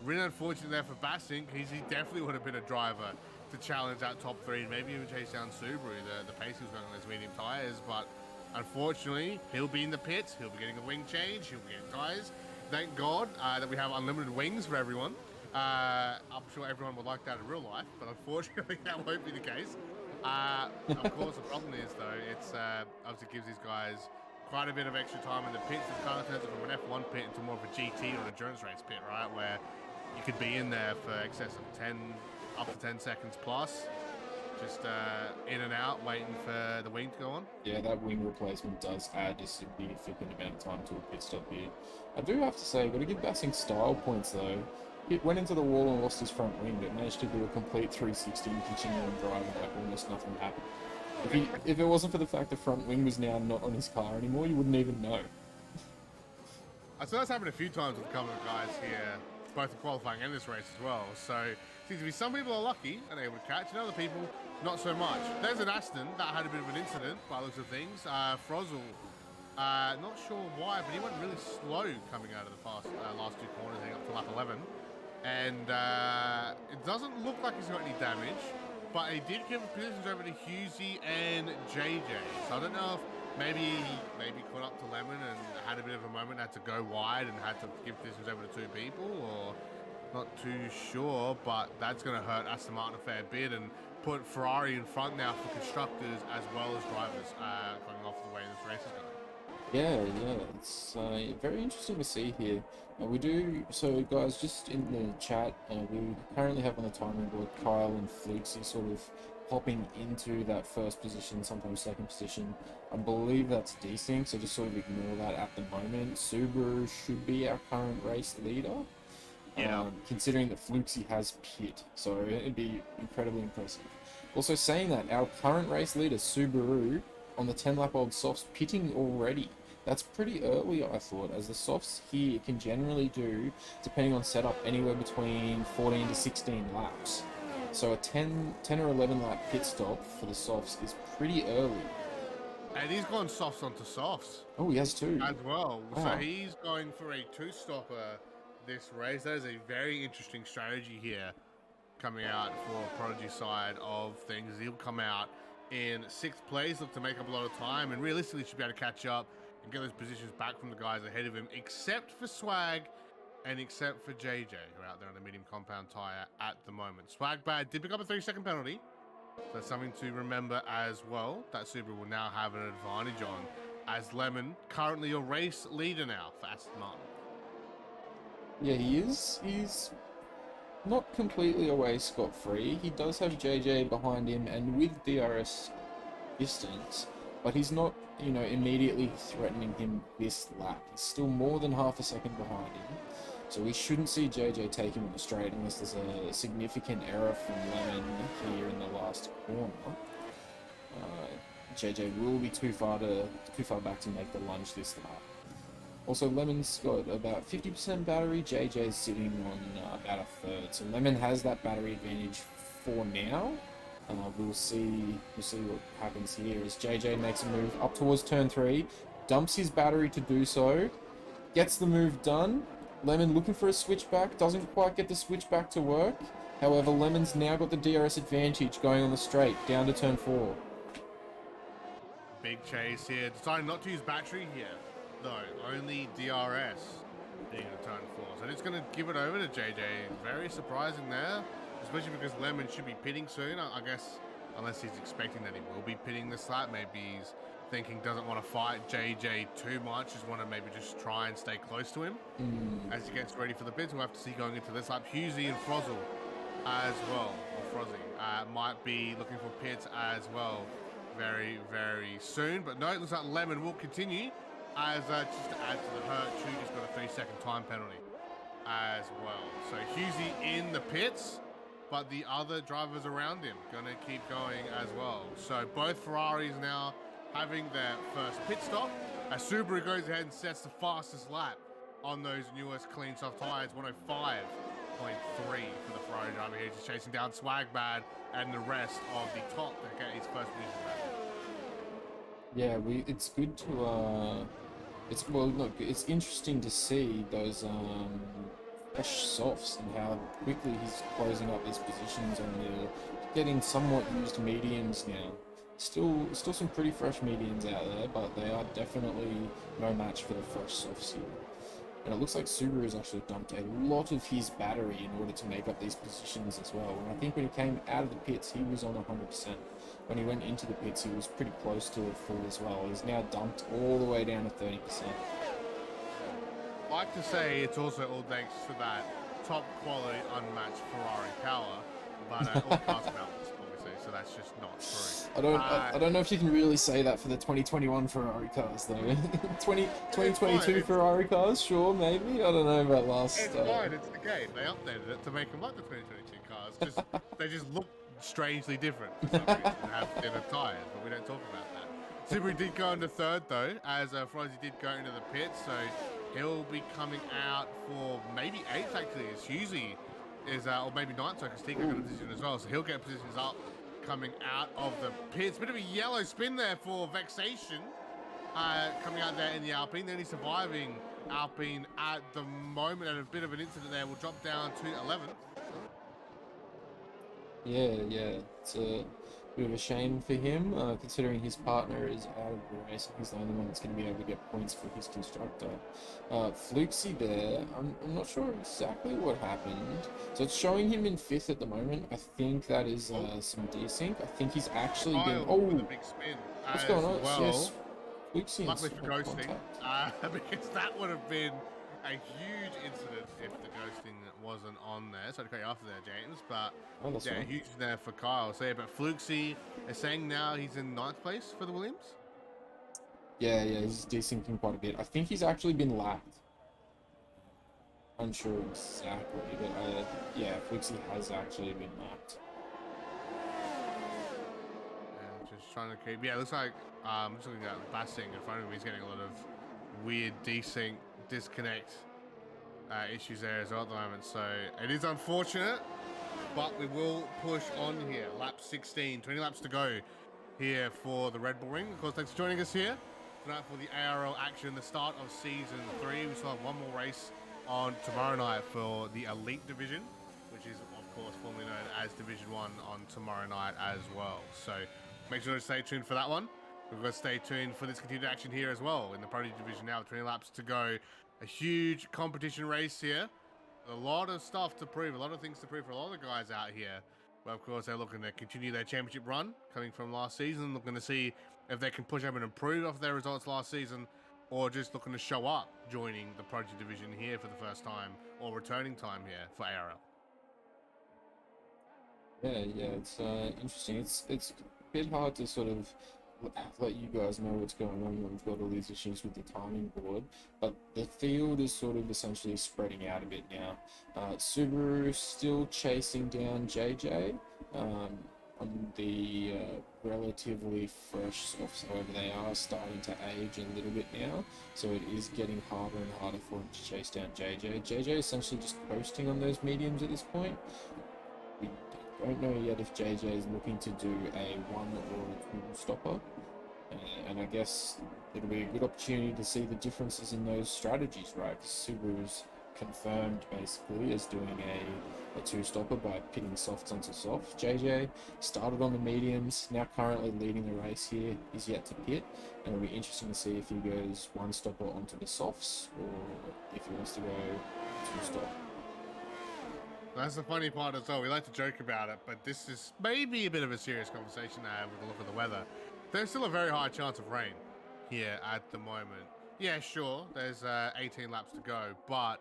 really unfortunate there for Bassing, because he definitely would have been a driver to challenge that top 3 and maybe even chase down Subaru. The pace he was going on those medium tyres, but unfortunately, he'll be in the pits. He'll be getting a wing change. He'll be getting tyres. Thank God that we have unlimited wings for everyone. I'm sure everyone would like that in real life, but unfortunately that won't be the case. Of course, the problem is though, it's obviously gives these guys quite a bit of extra time in the pits. It kind of turns it from an F1 pit into more of a GT or an endurance race pit, right? Where you could be in there for excess of 10, up to 10 seconds plus, just in and out, waiting for the wing to go on. Yeah, that wing replacement does add a significant amount of time to a pit stop here. I do have to say, got to give Bassing style points though. He went into the wall and lost his front wing, but managed to do a complete 360 and continue on driving like almost nothing happened. If it wasn't for the fact the front wing was now not on his car anymore, you wouldn't even know. I saw that's happened a few times with a couple of guys here, both in qualifying and this race as well. So, seems to be some people are lucky and able to catch, and other people not so much. There's an Aston that had a bit of an incident by the looks of things. Frozzle, not sure why, but he went really slow coming out of the last 2 corners, heading up to lap 11. And it doesn't look like he's got any damage, but he did give positions over to Husey and JJ. So I don't know if maybe he caught up to Lemon and had a bit of a moment, had to go wide and had to give positions over to 2 people, or not too sure, but that's going to hurt Aston Martin a fair bit and put Ferrari in front now for constructors as well as drivers going off the way this race is going. Yeah, it's very interesting to see here. So guys, just in the chat, we currently have on the timing board Kyle and Fluxy sort of popping into that first position, sometimes second position. I believe that's desync, so just sort of ignore that at the moment. Subaru should be our current race leader. Yeah. Considering that Fluxy has pit, so it'd be incredibly impressive. Also saying that, our current race leader, Subaru, on the 10-lap-old softs, pitting already. That's pretty early, I thought, as the softs here can generally do, depending on setup, anywhere between 14 to 16 laps. So a 10 or 11 lap pit stop for the softs is pretty early. And he's gone softs onto softs. Oh, he has too. As well. Wow. So he's going for a 2-stopper this race. That is a very interesting strategy here coming out for Prodigy's side of things. He'll come out in 6th place, look to make up a lot of time, and realistically should be able to catch up and get those positions back from the guys ahead of him, except for Swag and except for JJ, who are out there on the medium compound tyre at the moment. Swag bad did pick up a 3-second penalty, so that's something to remember as well. That Subaru will now have an advantage on, as Lemon, currently your race leader now for Aston Martin. Yeah, he is. He's not completely away scot-free. He does have JJ behind him, and with DRS distance, but he's not, immediately threatening him this lap. He's still more than half a second behind him, so we shouldn't see JJ take him on the straight unless there's a significant error from Lemon here in the last corner. JJ will be too far back to make the lunge this lap. Also, Lemon's got about 50% battery, JJ's sitting on about a third, so Lemon has that battery advantage for now. We'll see what happens here as JJ makes a move up towards turn 3, dumps his battery to do so, gets the move done. Lemon looking for a switchback, doesn't quite get the switchback to work. However, Lemon's now got the DRS advantage going on the straight, down to turn 4. Big chase here. Deciding not to use battery here, though. Only DRS being a turn 4. So it's going to give it over to JJ. Very surprising there, especially because Lemon should be pitting soon. I guess, unless he's expecting that he will be pitting this lap. Maybe he's thinking doesn't want to fight JJ too much. Just want to maybe just try and stay close to him as he gets ready for the pits. We'll have to see going into this lap. Husey and Frozzle as well, or Frozzy, might be looking for pits as well very, very soon. But no, it looks like Lemon will continue as just to add to the hurt. Chu just got a 3-second time penalty as well. So Husey in the pits, but the other drivers around him going to keep going as well. So both Ferraris now having their first pit stop. As Subaru goes ahead and sets the fastest lap on those newest clean soft tires, 105.3 for the Ferrari driver here, just chasing down Swagbad and the rest of the top to get his first position back. Yeah, it's good to it's interesting to see those fresh softs and how quickly he's closing up his positions on the getting somewhat used mediums now. Still some pretty fresh mediums out there, but they are definitely no match for the fresh softs here. And it looks like Subaru has actually dumped a lot of his battery in order to make up these positions as well. And I think when he came out of the pits, he was on 100%. When he went into the pits, he was pretty close to a full as well. He's now dumped all the way down to 30%. I like to say it's also all thanks to that top quality unmatched Ferrari power, but all cars mountains, obviously, so that's just not true. I don't know if you can really say that for the 2021 Ferrari cars though. 2022 Ferrari cars, sure, maybe. I don't know about last. It's fine. It's the game. They updated it to make them like the 2022 cars. Just they just look strangely different for some reason and have thinner tires, but we don't talk about that. Subaru did go into third though, as Frozzy did go into the pits, so he'll be coming out for maybe 8th actually, as Husey is, or maybe 9th, so Castica got a position as well, so he'll get positions up coming out of the pits. Bit of a yellow spin there for Vexation, coming out there in the Alpine. Then he's surviving Alpine at the moment, and a bit of an incident there will drop down to 11th. Yeah, it's a bit of a shame for him, considering his partner is out of the race. He's the only one that's going to be able to get points for his constructor. Flukesy there, I'm not sure exactly what happened. So it's showing him in 5th at the moment. I think that is some desync. I think he's actually been... Oh, with a big spin what's going on? Well. Yes, Flukesy Luckily for ghosting, because that would have been a huge incident if the ghosting wasn't on there. So to cut you off there, James, but yeah, right. huge there for Kyle. So yeah, but Flukesy is saying now he's in 9th place for the Williams. Yeah, he's desyncing quite a bit. I think he's actually been lapped. Unsure exactly, but yeah, Flukesy has actually been lapped. Yeah, just trying to keep. Yeah, it looks like just looking at Bassing in front of him, he's getting a lot of weird desync, disconnect issues there as well at the moment. So it is unfortunate, but we will push on here. Lap 16, 20 laps to go here for the Red Bull Ring. Of course, thanks for joining us here tonight for the ARL action, the start of season 3. We still have one more race on tomorrow night for the Elite Division, which is of course formerly known as Division 1 on tomorrow night as well. So make sure to stay tuned for that one. We've got to stay tuned for this continued action here as well in the Prodigy Division now, 20 laps to go. A huge competition race here. A lot of stuff to prove, a lot of things to prove for a lot of the guys out here. But of course, they're looking to continue their championship run coming from last season, looking to see if they can push up and improve off their results last season, or just looking to show up joining the Prodigy Division here for the first time, or returning time here for ARL. Yeah, it's interesting. It's a bit hard to sort of let you guys know what's going on when we've got all these issues with the timing board, but the field is sort of essentially spreading out a bit now. Subaru still chasing down JJ on the relatively fresh softs. However, they are starting to age a little bit now, so it is getting harder and harder for him to chase down JJ. JJ essentially just coasting on those mediums at this point. We don't know yet if JJ is looking to do a 1 or a 2 stopper, and I guess it'll be a good opportunity to see the differences in those strategies, right? Subaru's confirmed basically as doing a two-stopper by pitting softs onto softs. JJ started on the mediums, now currently leading the race here. He's yet to pit, and it'll be interesting to see if he goes one-stopper onto the softs or if he wants to go two-stop. That's the funny part as well. We like to joke about it, but this is maybe a bit of a serious conversation to have with the look of the weather. There's still a very high chance of rain here at the moment. Yeah, sure, there's 18 laps to go, but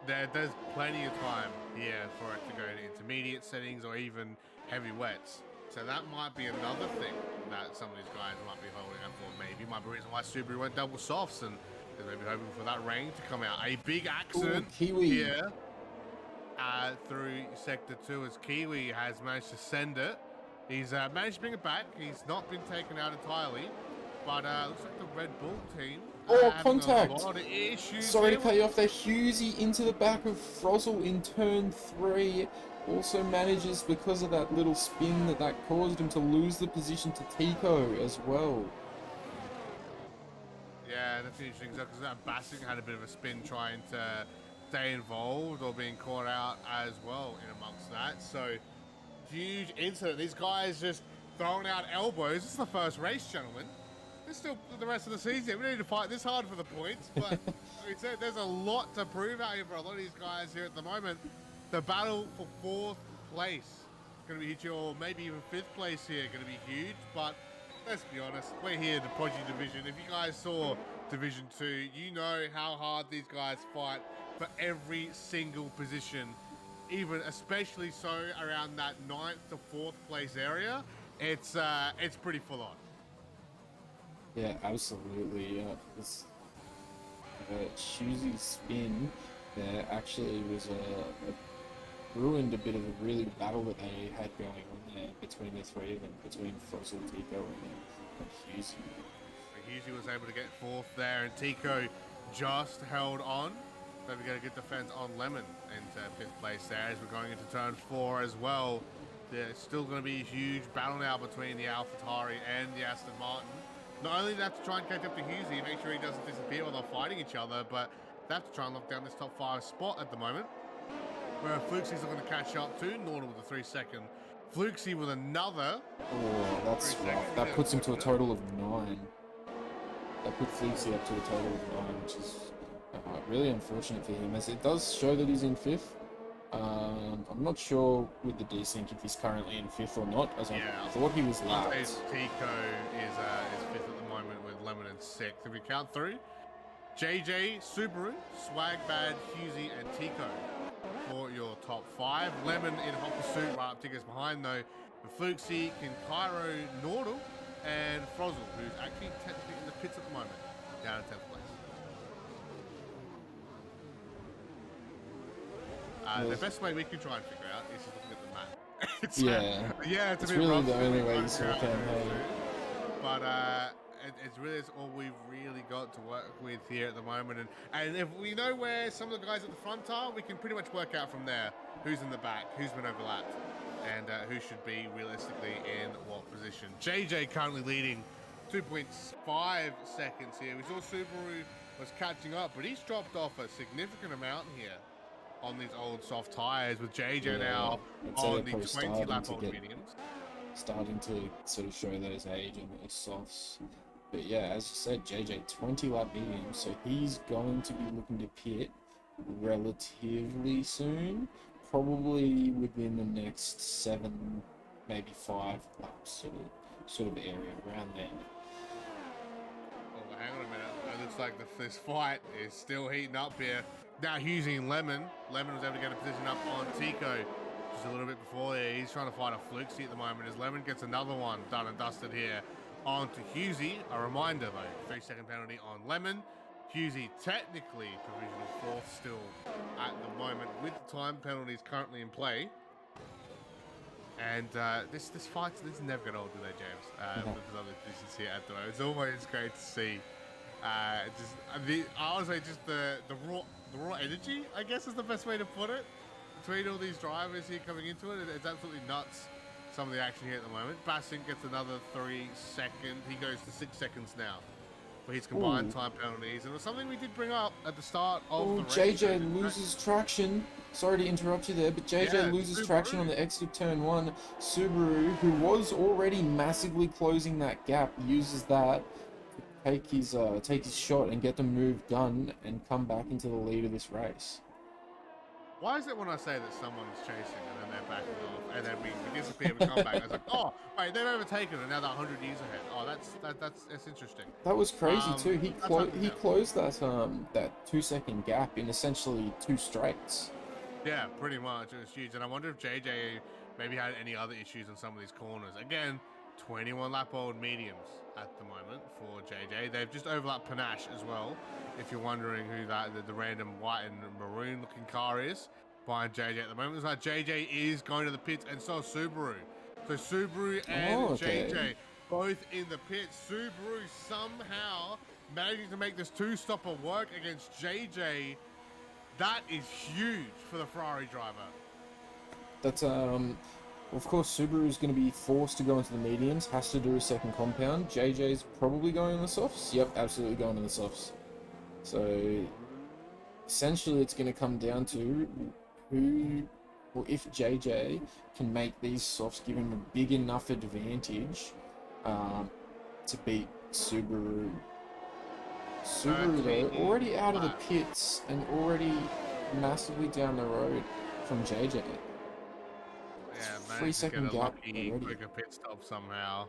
there's plenty of time here for it to go to intermediate settings or even heavy wets. So that might be another thing that some of these guys might be holding up for. Maybe might be the reason why Subaru went double softs, and they're maybe hoping for that rain to come out. A big accident here through sector 2 as Kiwi has managed to send it. He's managed to bring it back. He's not been taken out entirely, but looks like the Red Bull team. Contact! A lot of issues. Sorry to cut you off there. Hughesy into the back of Frozzle in turn 3. Also manages, because of that little spin that caused him to lose the position to Tico as well. Yeah, that's interesting because that Bassing had a bit of a spin trying to stay involved or being caught out as well in amongst that. So huge incident. These guys just throwing out elbows. This is the first race, gentlemen. There's still the rest of the season. We don't need to fight this hard for the points, but there's a lot to prove out here for a lot of these guys here at the moment. The battle for 4th place is going to be huge, or maybe even 5th place here going to be huge, but let's be honest, we're here in the Prodigy division. If you guys saw Division 2, you know how hard these guys fight for every single position, even especially so around that 9th to 4th place area. It's pretty full on. Yeah, absolutely. Shoozy's spin there actually was ruined a bit of a really battle that they had going on there between the three of them, between Frozzle, Tico, and Hughesy. Hughesy was able to get 4th there, and Tico just held on. So we got a good defense on Lemon into 5th place there as we're going into turn 4 as well. There's still going to be a huge battle now between the AlphaTauri and the Aston Martin. Not only do they have to try and catch up to Hughesy, make sure he doesn't disappear while they're fighting each other, but they have to try and lock down this top 5 spot at the moment. Where Fluxy's looking to catch up to Norton with a 3-second. Fluxy with another. Oh, that's rough. That puts him to a total of 9. That puts Fluxy up to a total of 9, which is really unfortunate for him, as it does show that he's in 5th. I'm not sure with the desync if he's currently in 5th or not, as I thought he was last. Tico is 5th at the moment with Lemon in 6th. If we count through, JJ, Subaru, Swagbad, Hughesy, and Tico for your top 5. Lemon in hot pursuit, right up Tico's behind though. Fluxy, Kincairo, Nordal, and Frozzle, who's actually technically in the pits at the moment, down in 10th place. The best way we can try and figure out is just looking at the map. It's it's a bit really rough the to only way figure you sort of out can. But it's all we've really got to work with here at the moment. And if we know where some of the guys at the front are, we can pretty much work out from there who's in the back, who's been overlapped, and who should be realistically in what position. JJ currently leading 2.5 seconds here. We saw Subaru was catching up, but he's dropped off a significant amount here on these old soft tires, with JJ now on the 20 lap old mediums. Starting to sort of show those age on those softs. But yeah, as you said, JJ 20 lap mediums, so he's going to be looking to pit relatively soon, probably within the next 7, maybe 5 laps, sort of area around there. Oh, hang on a minute. It looks like this fight is still heating up here. Now Hughesy and Lemon. Lemon was able to get a position up on Tico just a little bit before there. He's trying to fight a Fluxy at the moment as Lemon gets another one done and dusted here onto Hughesy. A reminder though, 3-second penalty on Lemon. Hughesy technically provisional 4th still at the moment with the time penalties currently in play. And this fight is never going to hold, do they, James? With the other positions here at the moment. It's always great to see. I would say just the raw energy, I guess is the best way to put it, between all these drivers here coming into it. It's absolutely nuts, some of the action here at the moment. Bassing gets another 3 seconds. He goes to 6 seconds now for his combined Ooh. time penalties. And it was something we did bring up at the start of Oh, the race. JJ loses traction. Sorry to interrupt you there, but JJ loses traction on the exit of turn 1. Subaru, who was already massively closing that gap, uses that to take his shot and get the move done and come back into the lead of this race. Why is it when I say that someone's chasing and then they're backing off and then we disappear, we come back, and it's like, oh, wait, they've overtaken and now they're 100 years ahead. Oh, that's interesting. That was crazy too. He closed that 2-second gap in essentially 2 straights. Yeah, pretty much. It was huge. And I wonder if JJ maybe had any other issues in some of these corners. Again, 21 lap old mediums at the moment for JJ. They've just overlapped Panache as well. If you're wondering who the random white and maroon looking car is behind JJ at the moment, it's like JJ is going to the pits, and so Subaru. So Subaru and JJ both in the pits. Subaru somehow managing to make this 2-stopper work against JJ. That is huge for the Ferrari driver. That's of course Subaru is going to be forced to go into the mediums, has to do a second compound. JJ's probably going on the softs. Yep, absolutely going on the softs. So essentially it's going to come down to if JJ can make these softs give him a big enough advantage to beat Subaru. Subaru though, already out of the pits and already massively down the road from JJ. Yeah, 3-second gap already. Quicker pit stop somehow.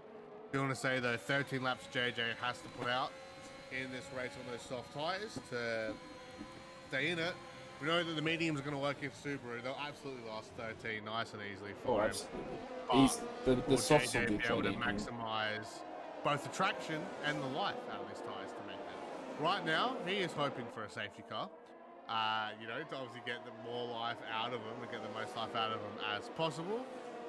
You want to say though, 13 laps JJ has to put out in this race on those soft tyres to stay in it. We know that the mediums are going to work in Subaru. They'll absolutely last 13 nice and easily for him. Absolutely. The softs will JJ be able to maximise both the traction and the life out of these tyres to make it. Right now, he is hoping for a safety car. You know, to obviously get more life out of them and get the most life out of them as possible.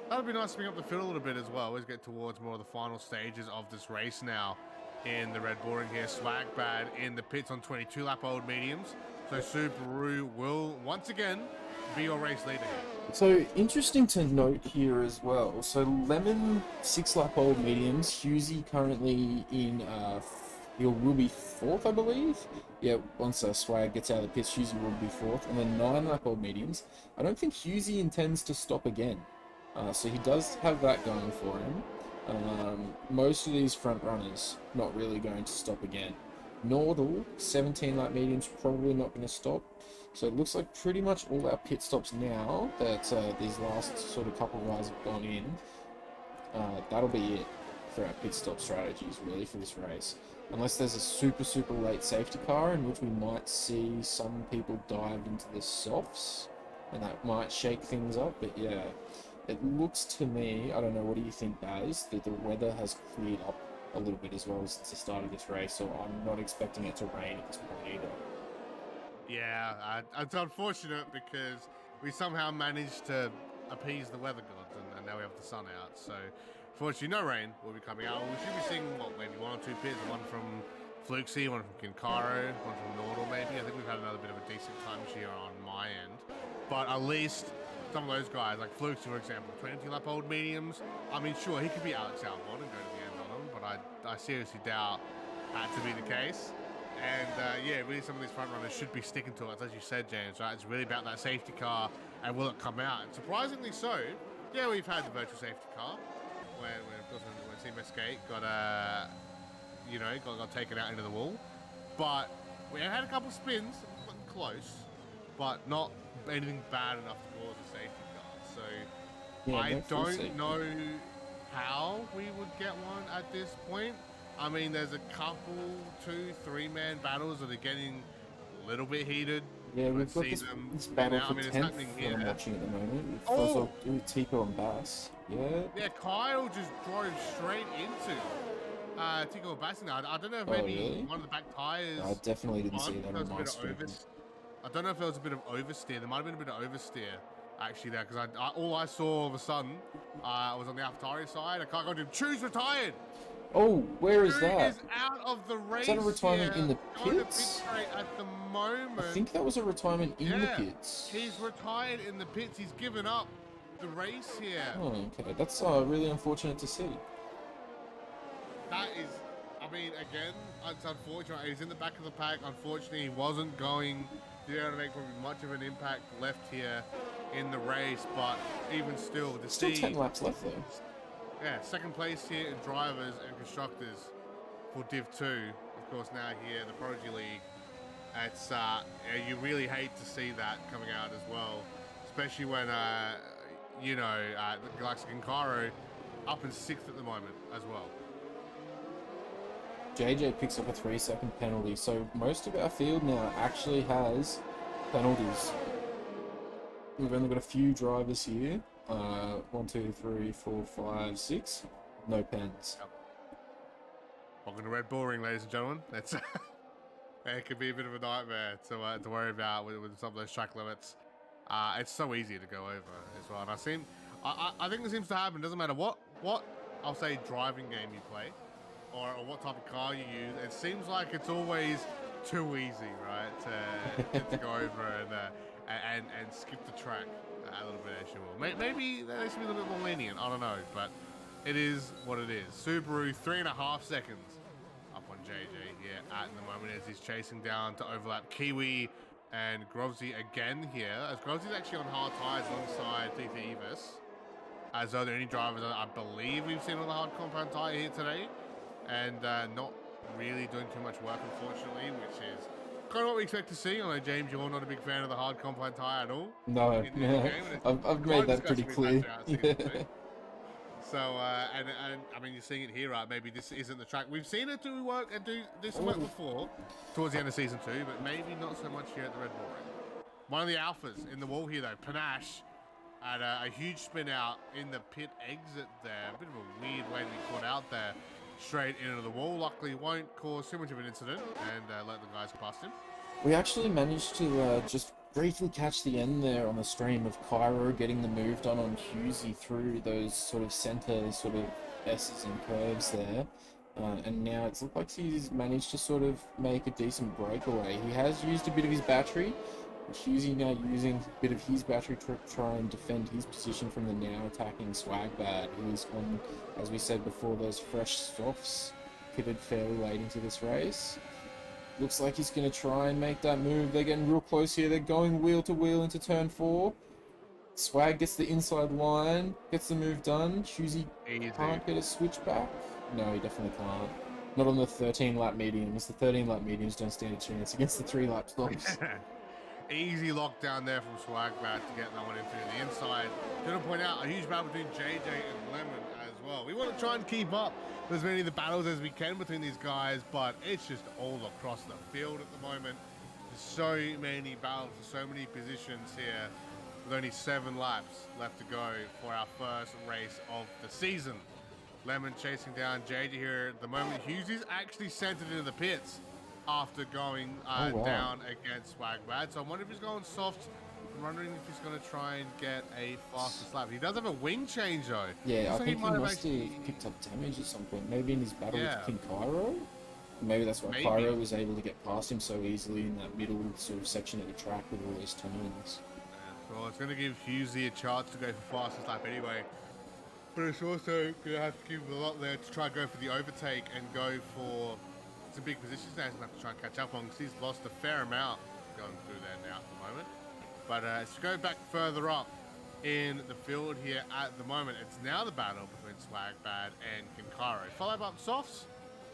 That would be nice to bring up the field a little bit as well, as get towards more of the final stages of this race now in the Red Bull Ring here. Swagbad in the pits on 22 lap old mediums. So Subaru will once again be your race leader here. So interesting to note here as well. So Lemon 6 lap old mediums. Husey currently in he will be 4th, I believe. Yeah, once Swag gets out of the pits, Husey will be 4th. And then 9 lap old mediums. I don't think Husey intends to stop again. So he does have that going for him. Most of these front runners not really going to stop again. Nordal, 17 lap mediums, probably not going to stop. So it looks like pretty much all our pit stops now that these last sort of couple of rides have gone in. That'll be it for our pit stop strategies really for this race. Unless there's a super late safety car in which we might see some people dive into the softs and that might shake things up. But yeah, it looks to me, I don't know, what do you think, guys, that the weather has cleared up a little bit as well since the start of this race, so I'm not expecting it to rain at this point either. Yeah, it's unfortunate because we somehow managed to appease the weather gods and now we have the sun out. So, fortunately, no rain will be coming out. We should be seeing, maybe 1 or 2 pits, one from Fluxy, one from Kincaro, one from Nordal maybe. I think we've had another bit of a decent time here on my end. But at least some of those guys, like Fluxy, for example, 20 lap old mediums. I mean, sure, he could be Alex Albon and go to the end on them, but I seriously doubt that to be the case. And yeah, really some of these front runners should be sticking to it, as you said, James, right? It's really about that safety car and will it come out? And surprisingly so, yeah, we've had the virtual safety car when Team Escape got taken out into the wall. But we had a couple of spins, close, but not anything bad enough to cause a safety car. So yeah, I don't know how we would get one at this point. I mean, there's a couple, 2-3-man battles that are getting a little bit heated. Yeah, we've got this battle for 10th that I'm watching at the moment with Tico and Bass. Yeah. Yeah, Kyle just drove straight into Tico and Bass. I don't know if maybe one of the back tyres... I definitely didn't see that on my screen. I don't know if there was a bit of oversteer. There might have been a bit of oversteer actually there, because all I saw all of a sudden was on the AlphaTauri side. I can't go to him. Choose retired! Oh, where is that? Is out of the race. Is that a retirement in the pits? At the moment. I think that was a retirement in the pits. He's retired in the pits. He's given up the race here. Oh, okay. That's really unfortunate to see. That is, I mean, again, it's unfortunate. He's in the back of the pack. Unfortunately, he wasn't going to be able to make probably much of an impact left here in the race. But even still, to Still see 10 laps left though. yeah, second place here in drivers and constructors for Div 2. Of course, now here in the Prodigy League. It's you really hate to see that coming out as well, especially when the Galaxy Kinkaro up in 6th at the moment as well. JJ picks up a 3-second penalty, so most of our field now actually has penalties. We've only got a few drivers here. 1, 2, 3, 4, 5, 6. No pens. Yep. Welcome to Red Bull Ring, ladies and gentlemen. That's it could be a bit of a nightmare to worry about with some of those track limits. It's so easy to go over as well. And I think it seems to happen. Doesn't matter what I'll say driving game you play, or what type of car you use. It seems like it's always too easy, right, to go over and skip the track a little bit, as you will. Maybe they should be a little bit more lenient. I don't know, but it is what it is. Subaru 3.5 seconds up on JJ here at the moment as he's chasing down to overlap Kiwi and Grovsy again here, as Grovsy's actually on hard tyres alongside TT Evis, as though the only drivers I believe we've seen on the hard compound tyre here today, and not really doing too much work, unfortunately, which is kind of what we expect to see. I know, James, you're not a big fan of the hard compound tyre at all. No, I've made that pretty clear. So, and I mean, you're seeing it here, right? Maybe this isn't the track. We've seen it do work and do some work before, towards the end of season 2, but maybe not so much here at the Red Bull Ring. One of the alphas in the wall here, though, Panache, had a huge spin out in the pit exit there. A bit of a weird way to be caught out there, straight into the wall. Luckily, won't cause too much of an incident and let the guys past him. We actually managed to just briefly catch the end there on the stream of Cairo getting the move done on Husey through those sort of center sort of S's and curves there. And now it's looked like he's managed to sort of make a decent breakaway. He has used a bit of his battery. Husey now using a bit of his battery to try and defend his position from the now attacking Swagbad, who's on, as we said before, those fresh softs, pitted fairly late into this race. Looks like he's going to try and make that move. They're getting real close here. They're going wheel to wheel into turn 4. Swag gets the inside line, gets the move done. Husey can't get a switch back. No, he definitely can't. Not on the 13-lap mediums. The 13-lap mediums don't stand a chance against the 3-lap stops. Easy lockdown there from Swagbat to get that one into the inside. Going to point out a huge battle between JJ and Lemon as well. We want to try and keep up with as many of the battles as we can between these guys, but it's just all across the field at the moment. There's so many battles, so many positions here, with only 7 laps left to go for our first race of the season. Lemon chasing down JJ here at the moment. Hughes actually sent it into the pits after going down against Swagbad. So I wonder if he's going soft. I'm wondering if he's going to try and get a faster slap. He does have a wing change though. Yeah, I think he must have picked up damage at some point. Maybe in his battle with King Cairo? Maybe that's why Cairo was able to get past him so easily in that middle sort of section of the track with all those turns. Yeah, well, it's going to give Hughesy a chance to go for faster slap anyway. But it's also going to have to give him a lot there to try and go for the overtake and go for some big positions now. He's going to have to try and catch up on because he's lost a fair amount going through there now at the moment. But let's go back further up in the field here at the moment. It's now the battle between Swagbad and Kinkaro. Followed up softs,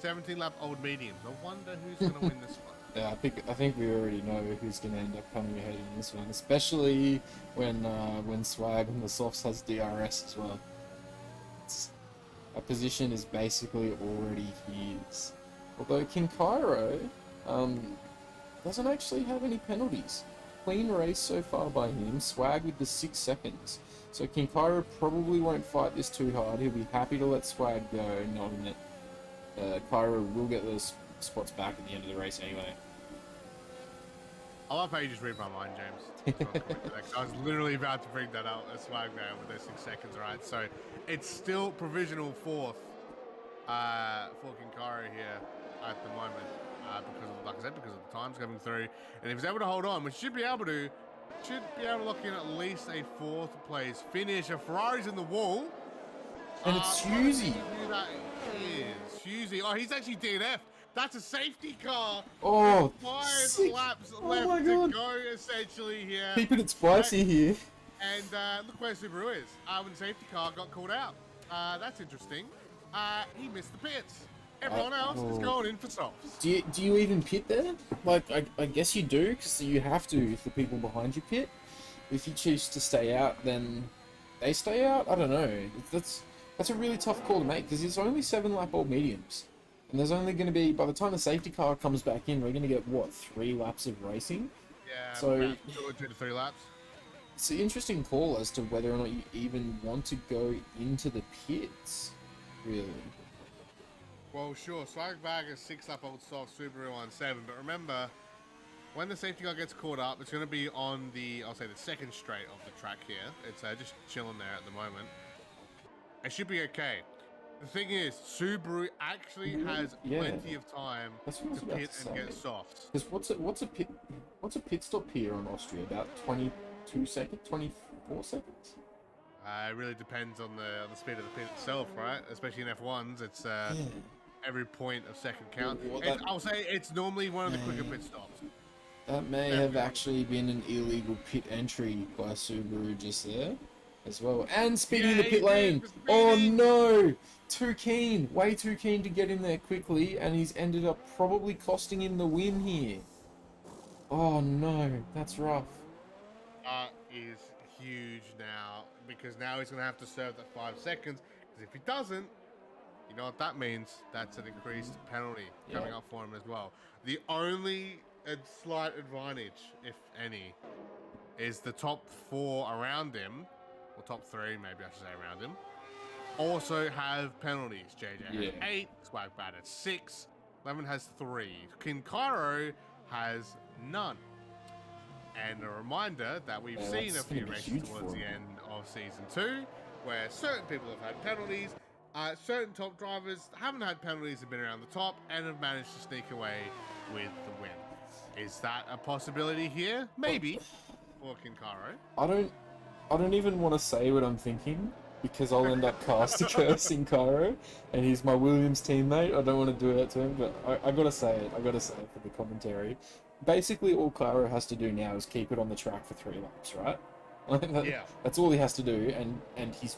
17-lap old mediums. I wonder who's going to win this one. Yeah, I think we already know who's going to end up coming ahead in this one, especially when Swag on the softs has DRS as well. A position is basically already his. Although Kinkaro doesn't actually have any penalties. Clean race so far by him. Swag with the 6 seconds. So Kinkaro probably won't fight this too hard. He'll be happy to let Swag go, knowing that Cairo will get those spots back at the end of the race anyway. I love how you just read my mind, James. I was literally about to bring that up as Swag now with those 6 seconds, right? So it's still provisional 4th for Kinkaro here at the moment. Because of, like I said, because of the times coming through, and if he's able to hold on, we should be able to lock in at least a 4th place finish. A Ferrari's in the wall. And it's Trying to Suzy. think who that is. Suzy. Oh, he's actually DNF'd. That's a safety car. Oh, With 5 sick. laps Oh my left to God. go, essentially, here. Keeping it spicy here. And look where Subaru is. When the safety car got called out. That's interesting. He missed the pits. Everyone else is going in for softs. Do you even pit there? Like, I guess you do, because you have to if the people behind you pit. If you choose to stay out, then they stay out? I don't know. That's a really tough call to make, because it's only 7-lap old mediums. And there's only going to be, by the time the safety car comes back in, we're going to get, what, 3 laps of racing? Yeah, so about 2 to 3 laps. It's an interesting call as to whether or not you even want to go into the pits, really. Well, sure, Swagback is 6-lap old soft, Subaru on 7, but remember, when the safety car gets caught up, it's going to be on the, I'll say, the second straight of the track here. It's just chilling there at the moment. It should be okay. The thing is, Subaru actually has plenty of time to pit and get softs. Because what's a pit stop here on Austria? About 22 seconds, 24 seconds? It really depends on the speed of the pit itself, right? Especially in F1s, it's every point of second count. I'll say it's normally one of the quicker pit stops. That may have actually been an illegal pit entry by Subaru just there as well. And speeding in the pit lane. Oh no! Too keen. Way too keen to get in there quickly, and he's ended up probably costing him the win here. Oh no, that's rough. Is huge now, because now he's going to have to serve that 5 seconds, because if he doesn't, you know what that means? That's an increased penalty coming up for him as well. The only slight advantage, if any, is the top 4 around him, or top 3 maybe I should say around him, also have penalties. JJ has 8, Swagbat has 6, Lemon has 3, Kinkaro has none. And a reminder that we've seen a few races towards the end of Season 2 where certain people have had penalties, certain top drivers haven't had penalties, have been around the top, and have managed to sneak away with the win. Is that a possibility here? Maybe. For Kinkaro. I don't even want to say what I'm thinking, because I'll end up cursing Cairo, and he's my Williams teammate. I don't want to do that to him, but I gotta say it. I gotta say it for the commentary. Basically, all Cairo has to do now is keep it on the track for 3 laps, right? That's all he has to do, and he's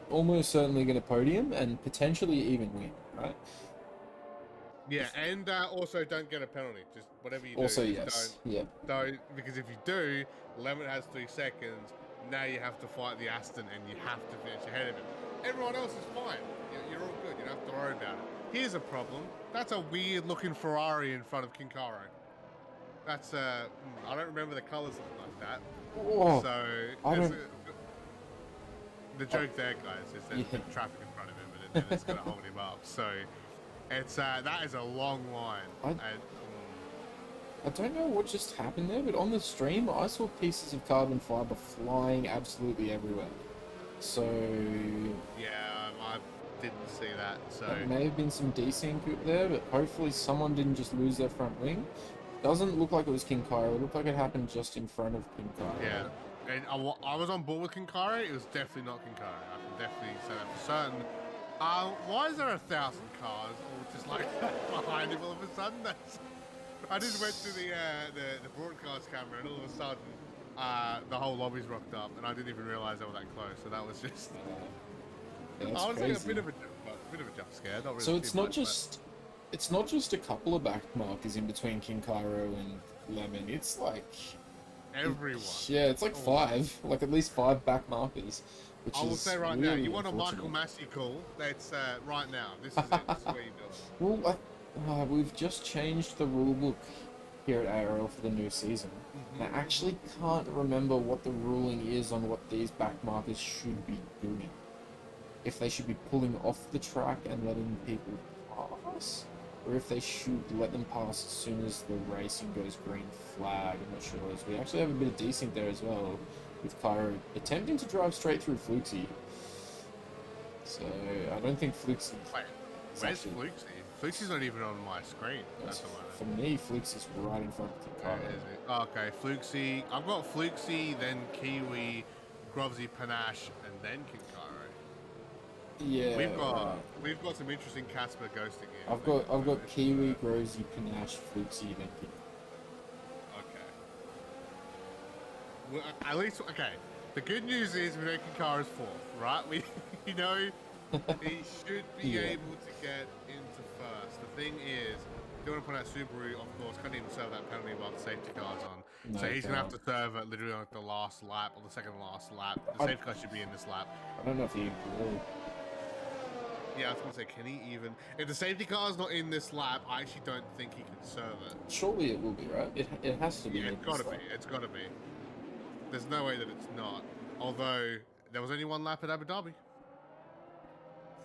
almost certainly going to podium and potentially even win, right? Yeah, and also don't get a penalty. Just whatever you do. Also, yes. Don't, because if you do, Lemon has 3 seconds. Now you have to fight the Aston, and you have to finish ahead of him. Everyone else is fine. You're all good. You don't have to worry about it. Here's a problem. That's a weird-looking Ferrari in front of Kinkaro. That's I don't remember the colours looking like that. Oh, so the joke there, guys, is there's traffic in front of him, and it's going to hold him up. So it's that is a long line. I don't know what just happened there, but on the stream, I saw pieces of carbon fiber flying absolutely everywhere. So yeah, I didn't see that. So there may have been some desync there, but hopefully someone didn't just lose their front wing. Doesn't look like it was Kinkaro. It looked like it happened just in front of Kinkaro. Yeah, and I was on board with Kinkaro. It was definitely not Kinkaro. I can definitely say that for certain. Why is there 1,000 cars all just like behind him all of a sudden? I just went to the broadcast camera, and all of a sudden the whole lobby's rocked up, and I didn't even realize they were that close. So that was just I was like a bit of a jump scare. Not really. So it's not just a couple of back markers in between Kinkaro and Lemon. It's like everyone. It's like 5, like at least 5 back markers. Which I will say right really now, you want a Michael Massey call? That's right now. This is it. This is where you do it. Well, we've just changed the rulebook here at ARL for the new season. I actually can't remember what the ruling is on what these back markers should be doing. If they should be pulling off the track and letting people pass, or if they should let them pass as soon as the racing goes green flag. I'm not sure. As we actually have a bit of desync there as well, with Cairo attempting to drive straight through Fluxy. So I don't think Fluxy. Wait, where's Fluxy? Fluxy's not even on my screen. For me, Fluxy's right in front of Cairo. Oh, okay, Fluxy. I've got Fluxy, then Kiwi, Grovsy, Panache, and then Kinkaro. Yeah, We've got some interesting Casper ghosting here. I've got Kiwi, Grosy, Panache, Fluxy, then Okay. Well, at least okay. The good news is we know Kikara's fourth, right? You know, he should be Yeah. able to get into first. The thing is, do want to point out Subaru, of course, couldn't even serve that penalty while the safety car's on. No, So he's going to have can't. to serve it literally on like the last lap or the second last lap. The I, safety car should be in this lap. I don't know if he will. Yeah, I was going to say, can he even... If the safety car's not in this lap, I actually don't think he can serve it. Surely it will be, right? It has to be. Yeah, it's got to be. It's got to be. There's no way that it's not. Although, there was only one lap at Abu Dhabi.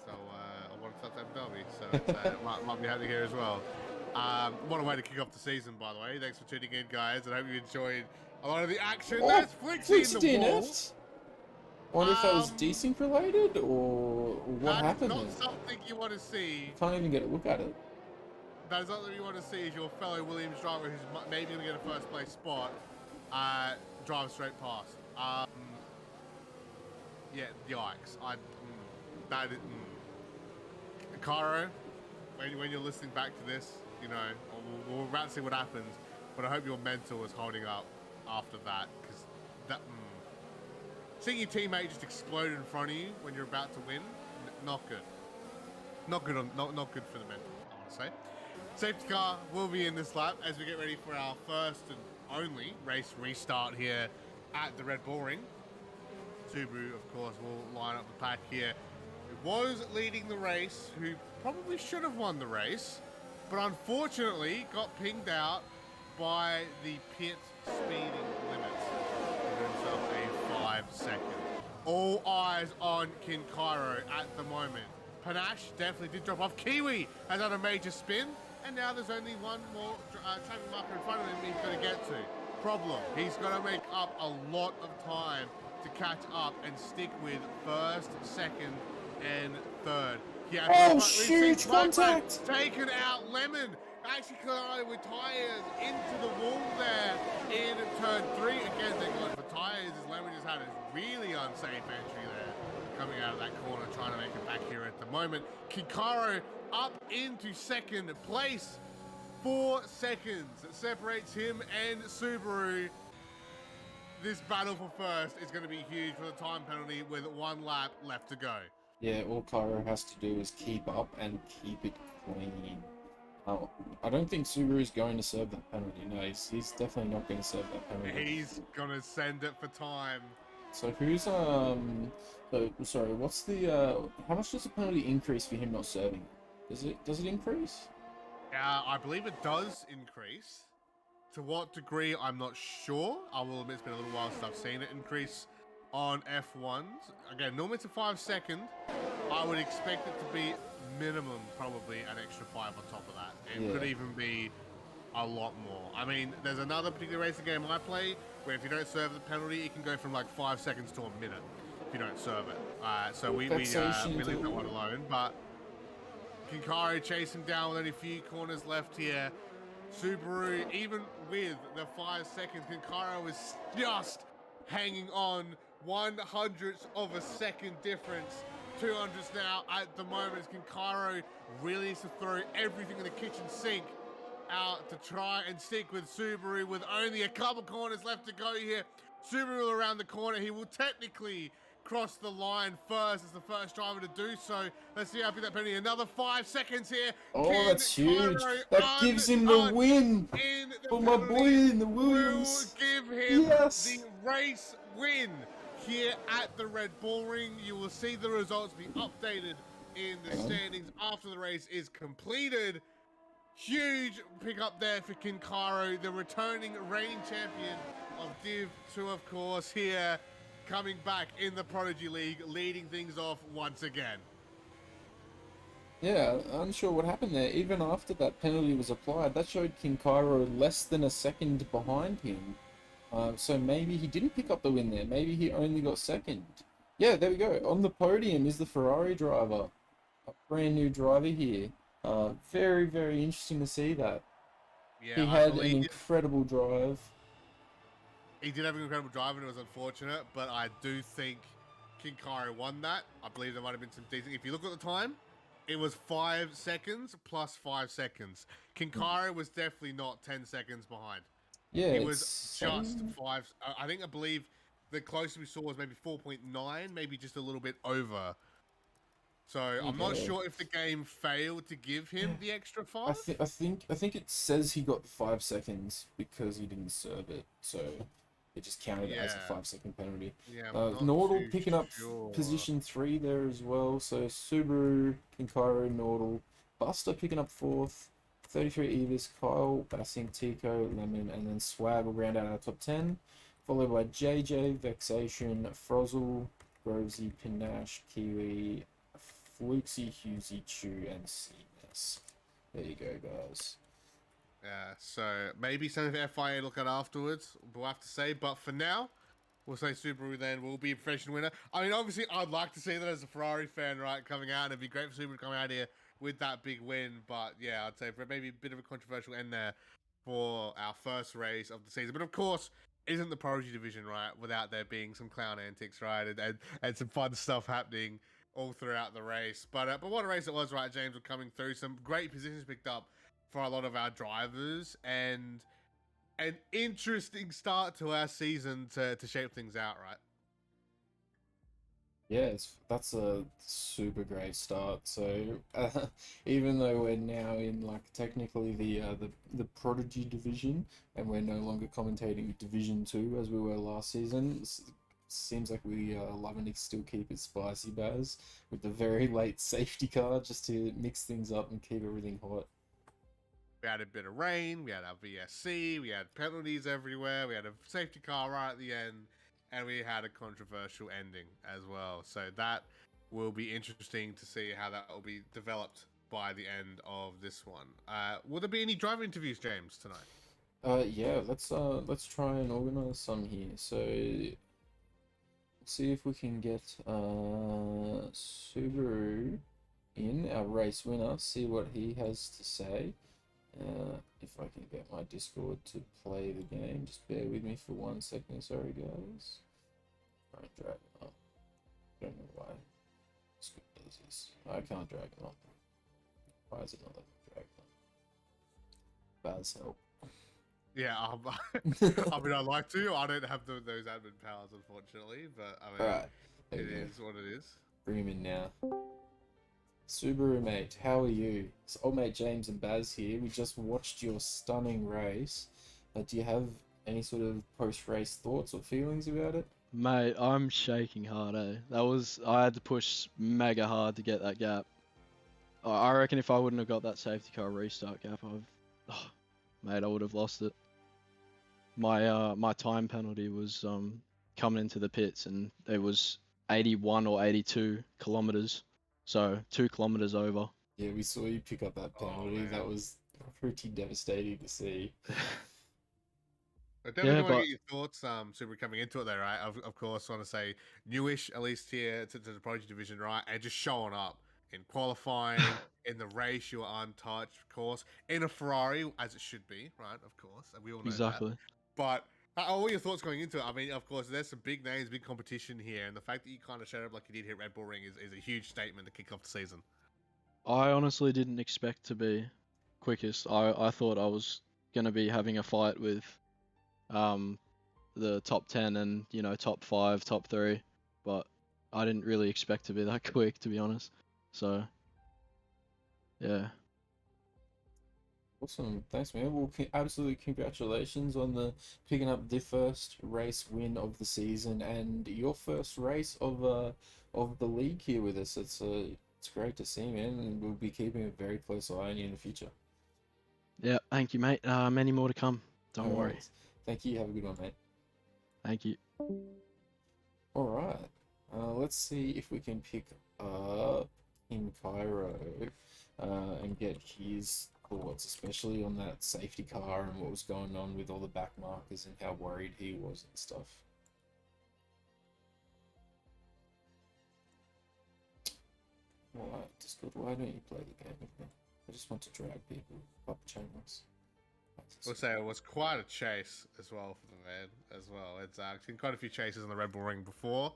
So, I wanted to touch Abu Dhabi. So, it's, might be happening here as well. What a way to kick off the season, by the way. Thanks for tuning in, guys. And I hope you enjoyed a lot of the action. Oh, There's Flixie in the wall. I wonder if that was desync related or what happened That's not there. something you want to see. Can't even get a look at it. That is not something you want to see is your fellow Williams driver who's maybe going to get a first place spot drive straight past. Yeah, yikes. Cairo, when you're listening back to this, you know, we're about to see what happens, but I hope your mental is holding up after that, because that, seeing your teammate just explode in front of you when you're about to win, not good. Not good for the mental, I want to say. Safety car will be in this lap as we get ready for our first and only race restart here at the Red Bull Ring. Subaru, of course, will line up the pack here. It was leading the race, who probably should have won the race, but unfortunately got pinged out by the pit speeding limits. Giving himself a 5-second. All eyes on Kin Cairo at the moment. Panache definitely did drop off. Kiwi has had a major spin, and now there's only one more traffic marker in front of him he's got to get to. Problem, he's got to make up a lot of time to catch up and stick with first, second, and third. Yeah, oh, huge contact! Taken out. Lemon actually collided with tyres into the wall there in turn 3. Again, they're going for tyres as Lemon just had a really unsafe entry there. Coming out of that corner, trying to make it back here at the moment. Kikaro up into second place. 4 seconds separates him and Subaru. This battle for first is going to be huge for the time penalty with 1 lap left to go. Yeah, all Cairo has to do is keep up and keep it clean. I don't think Subaru is going to serve that penalty. No, he's definitely not going to serve that penalty. He's going to send it for time. So who's sorry, what's the how much does the penalty increase for him not serving? Does it increase? I believe it does increase. To what degree, I'm not sure. I will admit it's been a little while since I've seen it increase on F1s. Again, normally it's a 5-second. I would expect it to be minimum, probably an extra 5 on top of that. It could even be a lot more. I mean, there's another particular racing game I play where if you don't serve the penalty, it can go from like 5 seconds to a minute if you don't serve it. So we leave that one alone. But Kinkaro chase him down with only a few corners left here. Subaru, even with the 5 seconds, Kinkaro is just hanging on 1/100th of a second difference. 200s now at the moment as Kinkaro really needs to throw everything in the kitchen sink out to try and stick with Subaru with only a couple corners left to go here. Subaru around the corner. He will technically cross the line first as the first driver to do so. Let's see how big that penalty. Another 5 seconds here. Oh, that's huge. That gives him the win. For my boy in the Williams. Will give him the race win here at the Red Bull Ring. You will see the results be updated in the standings after the race is completed. Huge pick up there for Kinkaro, the returning reigning champion of Div 2, of course, here coming back in the Prodigy League, leading things off once again. Yeah, unsure what happened there. Even after that penalty was applied, that showed Kinkaro less than a second behind him. So maybe he didn't pick up the win there. Maybe he only got second. Yeah, there we go. On the podium is the Ferrari driver. A brand new driver here. Very, very interesting to see that. Yeah, he had an incredible drive. He did have an incredible drive and it was unfortunate, but I do think King Cairo won that. I believe there might have been some decent. If you look at the time, it was 5 seconds plus 5 seconds. King Cairo was definitely not 10 seconds behind. Yeah, He it's was just saying- 5. I believe the closest we saw was maybe 4.9, maybe just a little bit over. So I'm not Yeah. sure if the game failed to give him the extra 5. I think it says he got 5 seconds because he didn't serve it, so it just counted as a Yeah. 5 second penalty. Yeah, I'm not Nordal too picking up sure. position 3 there as well. So Subaru, Kinkaro, Nordal, Buster picking up 4th, 33 Evis, Kyle, Bassing, Tico, Lemon, and then Swag will round out our top 10, followed by JJ, Vexation, Frozzle, Grovesy, Panache, Kiwi, Fluxy, Husey, Chew, and CMS. There you go, guys. Yeah, so maybe something for FIA look at afterwards, we'll have to say. But for now, we'll say Subaru then will be a professional winner. I mean, obviously, I'd like to see that as a Ferrari fan, right, coming out. It'd be great for Subaru to come out here with that big win. But yeah, I'd say for maybe a bit of a controversial end there for our first race of the season. But of course, isn't the Prodigy division, right, without there being some clown antics, right, and some fun stuff happening all throughout the race. But what a race it was, right, James? We're coming through. Some great positions picked up for a lot of our drivers, and an interesting start to our season to shape things out, right? Yeah, that's a super great start. So even though we're now in like technically the Prodigy division, and we're no longer commentating Division 2 as we were last season, seems like we are loving to still keep it spicy, Baz, with the very late safety car just to mix things up and keep everything hot. We had a bit of rain, we had our VSC, we had penalties everywhere, we had a safety car right at the end, and we had a controversial ending as well. So that will be interesting to see how that will be developed by the end of this one. Will there be any driver interviews, James, tonight? Yeah, let's try and organize some here. So see if we can get Subaru in, our race winner, see what he has to say. If I can get my Discord to play the game, just bear with me for 1 second. Sorry, guys. Try and drag him up. Don't know why Discord does this. I can't drag him up. Why is it not letting me drag him up? Baz, help. Yeah, I mean, I'd like to. I don't have those admin powers, unfortunately, but I mean, Alright, it is what it is. bring him in now. Subaru, mate, how are you? It's old mate James and Baz here. We just watched your stunning race. Do you have any sort of post-race thoughts or feelings about it? Mate, I'm shaking hard, eh? I had to push mega hard to get that gap. I reckon if I wouldn't have got that safety car restart gap, mate, I would have lost it. My time penalty was coming into the pits, and it was 81 or 82 kilometers, so 2 kilometers over. Yeah, we saw you pick up that penalty. That was pretty devastating to see. I definitely want to but get your thoughts, Super, coming into it there, right? Of course, want to say newish, at least here to the Prodigy division, right? And just showing up in qualifying, in the race, you are untouched, of course. In a Ferrari, as it should be, right? Of course, and we all know exactly. that. But what are your thoughts going into it? I mean, of course, there's some big names, big competition here, and the fact that you kind of showed up like you did here at Red Bull Ring is a huge statement to kick off the season. I honestly didn't expect to be quickest. I thought I was gonna be having a fight with the top 10 and top 5, top 3, but I didn't really expect to be that quick, to be honest. So yeah. Awesome, thanks, man. Well, absolutely congratulations on the picking up the first race win of the season and your first race of the league here with us. It's great to see, man, and we'll be keeping a very close eye on you in the future. Yeah, thank you, mate. Many more to come. Don't worry. Thank you. Have a good one, mate. Thank you. All right. Let's see if we can pick up in Cairo and get his thoughts, especially on that safety car and what was going on with all the back markers and how worried he was and stuff. Alright, Discord, why don't you play the game with me? I just want to drag people up channels. We'll say it was quite a chase as well for the man as well. It's seen quite a few chases on the Red Bull Ring before.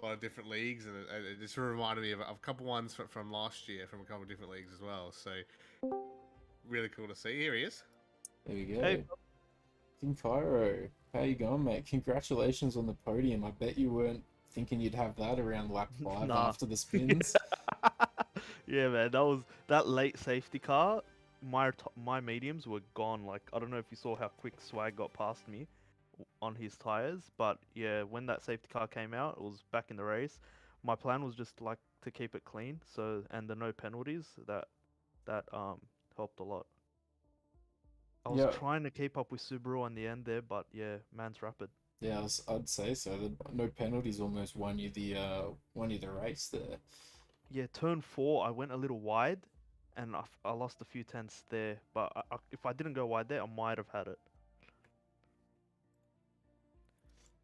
a lot of different leagues, and it just reminded me of a couple ones from last year from a couple of different leagues as well. So really cool to see. Here he is. There we go. Hey, King Cairo, how you going, mate? Congratulations on the podium. I bet you weren't thinking you'd have that around lap 5 Nah. after the spins. yeah, man, that late safety car. My mediums were gone. Like, I don't know if you saw how quick Swag got past me on his tires, but yeah, when that safety car came out, it was back in the race. My plan was just like to keep it clean, so and the no penalties that helped a lot. I was Yeah. trying to keep up with Subaru on the end there, but yeah, man's rapid. Yeah, I'd say so. No penalties almost won you the race there. Yeah, turn 4, I went a little wide, and I lost a few tenths there. But if I didn't go wide there, I might have had it.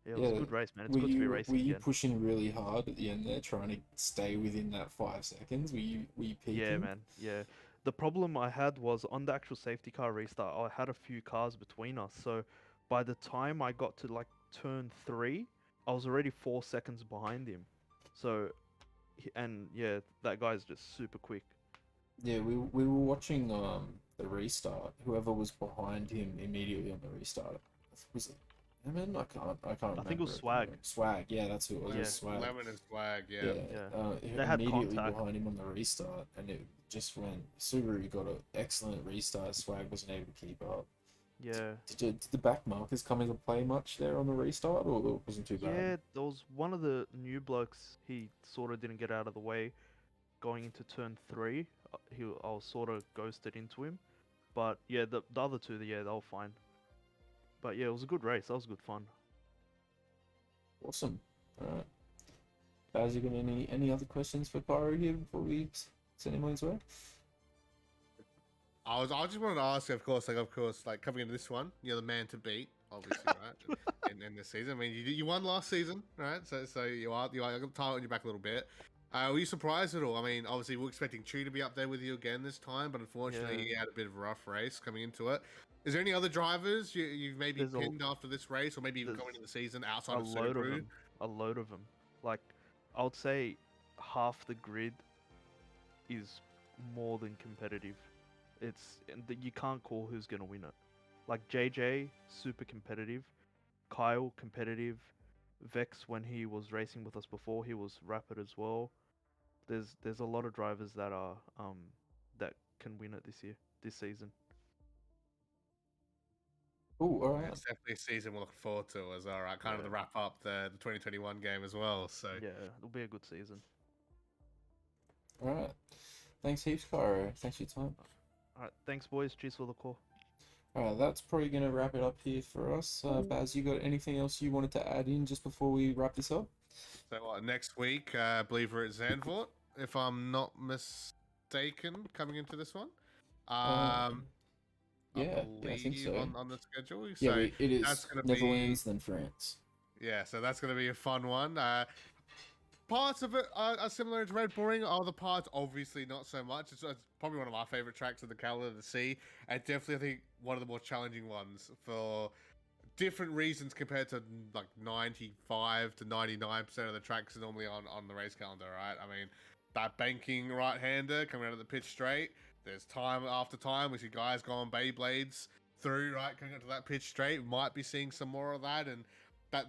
Yeah, it was a good race, man. It's good to be racing were you again. pushing really hard at the end there, trying to stay within that 5 seconds? Were you peaking? Yeah, man. Yeah. The problem I had was on the actual safety car restart, I had a few cars between us. So by the time I got to like turn 3, I was already 4 seconds behind him. So, and yeah, that guy's just super quick. Yeah, we were watching the restart. Whoever was behind him immediately on the restart, was it Lemon? I can't remember. I think it was Swag. Swag, yeah, that's who it was. Yeah. Swag. Lemon and Swag, yeah. They had Immediately contact. behind him on the restart, and it just went. Subaru got an excellent restart. Swag wasn't able to keep up. Yeah. Did the back markers come into play much there on the restart, or it wasn't too bad? Yeah, there was one of the new blokes. He sort of didn't get out of the way, going into turn 3. I was sort of ghosted into him, but yeah, the other two, yeah, they were fine. But yeah, it was a good race. That was good fun. Awesome. All right. Guys, you got any other questions for Pyro here before we send him on his way? I just wanted to ask, of course, like coming into this one, you're the man to beat, obviously, right? in this season, I mean, you won last season, right? So you got the title on your back a little bit. Were you surprised at all? I mean, obviously, we're expecting Chu to be up there with you again this time, but unfortunately, he had a bit of a rough race coming into it. Is there any other drivers you've maybe pinned after this race, or maybe even coming into the season outside of Subaru? A load of them. Like, I would say half the grid is more than competitive. You can't call who's gonna win it. Like JJ, super competitive. Kyle, competitive. Vex, when he was racing with us before, he was rapid as well. There's a lot of drivers that are that can win it this season. Oh, all right. It's definitely a season we're looking forward to as well, right? Kind of the wrap up the 2021 game as well. So yeah, it'll be a good season. All right. Thanks heaps, Cairo. Thanks for your time. All right, thanks, boys. Cheers for the call. All right, that's probably going to wrap it up here for us. Baz, you got anything else you wanted to add in just before we wrap this up? So next week, I believe we're at Zandvoort, if I'm not mistaken, coming into this one. Yeah, I think so. On the schedule. Yeah, So it is that's gonna Netherlands, then France. Yeah, so that's going to be a fun one. Parts of it are similar to Red Bull Ring. Other parts, obviously, not so much. It's probably one of my favorite tracks of the calendar to see. And definitely, I think, one of the more challenging ones for different reasons compared to like 95 to 99% of the tracks normally on the race calendar, right? I mean, that banking right-hander coming out of the pitch straight. There's time after time we see guys go on Beyblades through, right, coming into that pitch straight. We might be seeing some more of that, and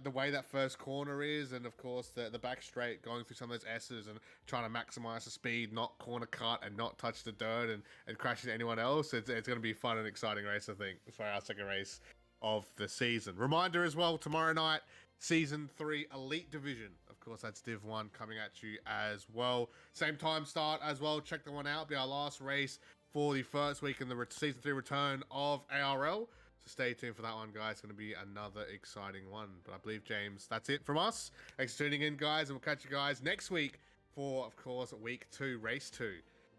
the way that first corner is, and of course the back straight going through some of those S's and trying to maximize the speed, not corner cut and not touch the dirt and crash into anyone else. It's going to be a fun and exciting race, I think, for our second race of the season. Reminder as well, tomorrow night, Season 3 Elite Division. Of course, that's Div 1 coming at you as well. Same time start as well. Check the one out. Be our last race for the first week in the Season 3 return of ARL. So stay tuned for that one, guys. It's going to be another exciting one. But I believe, James, that's it from us. Thanks for tuning in, guys. And we'll catch you guys next week for, of course, Week 2, Race 2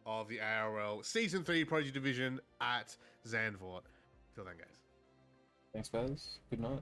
of the ARL Season 3 Prodigy Division at Zandvoort. Till then, guys. Thanks, Baz. Good night.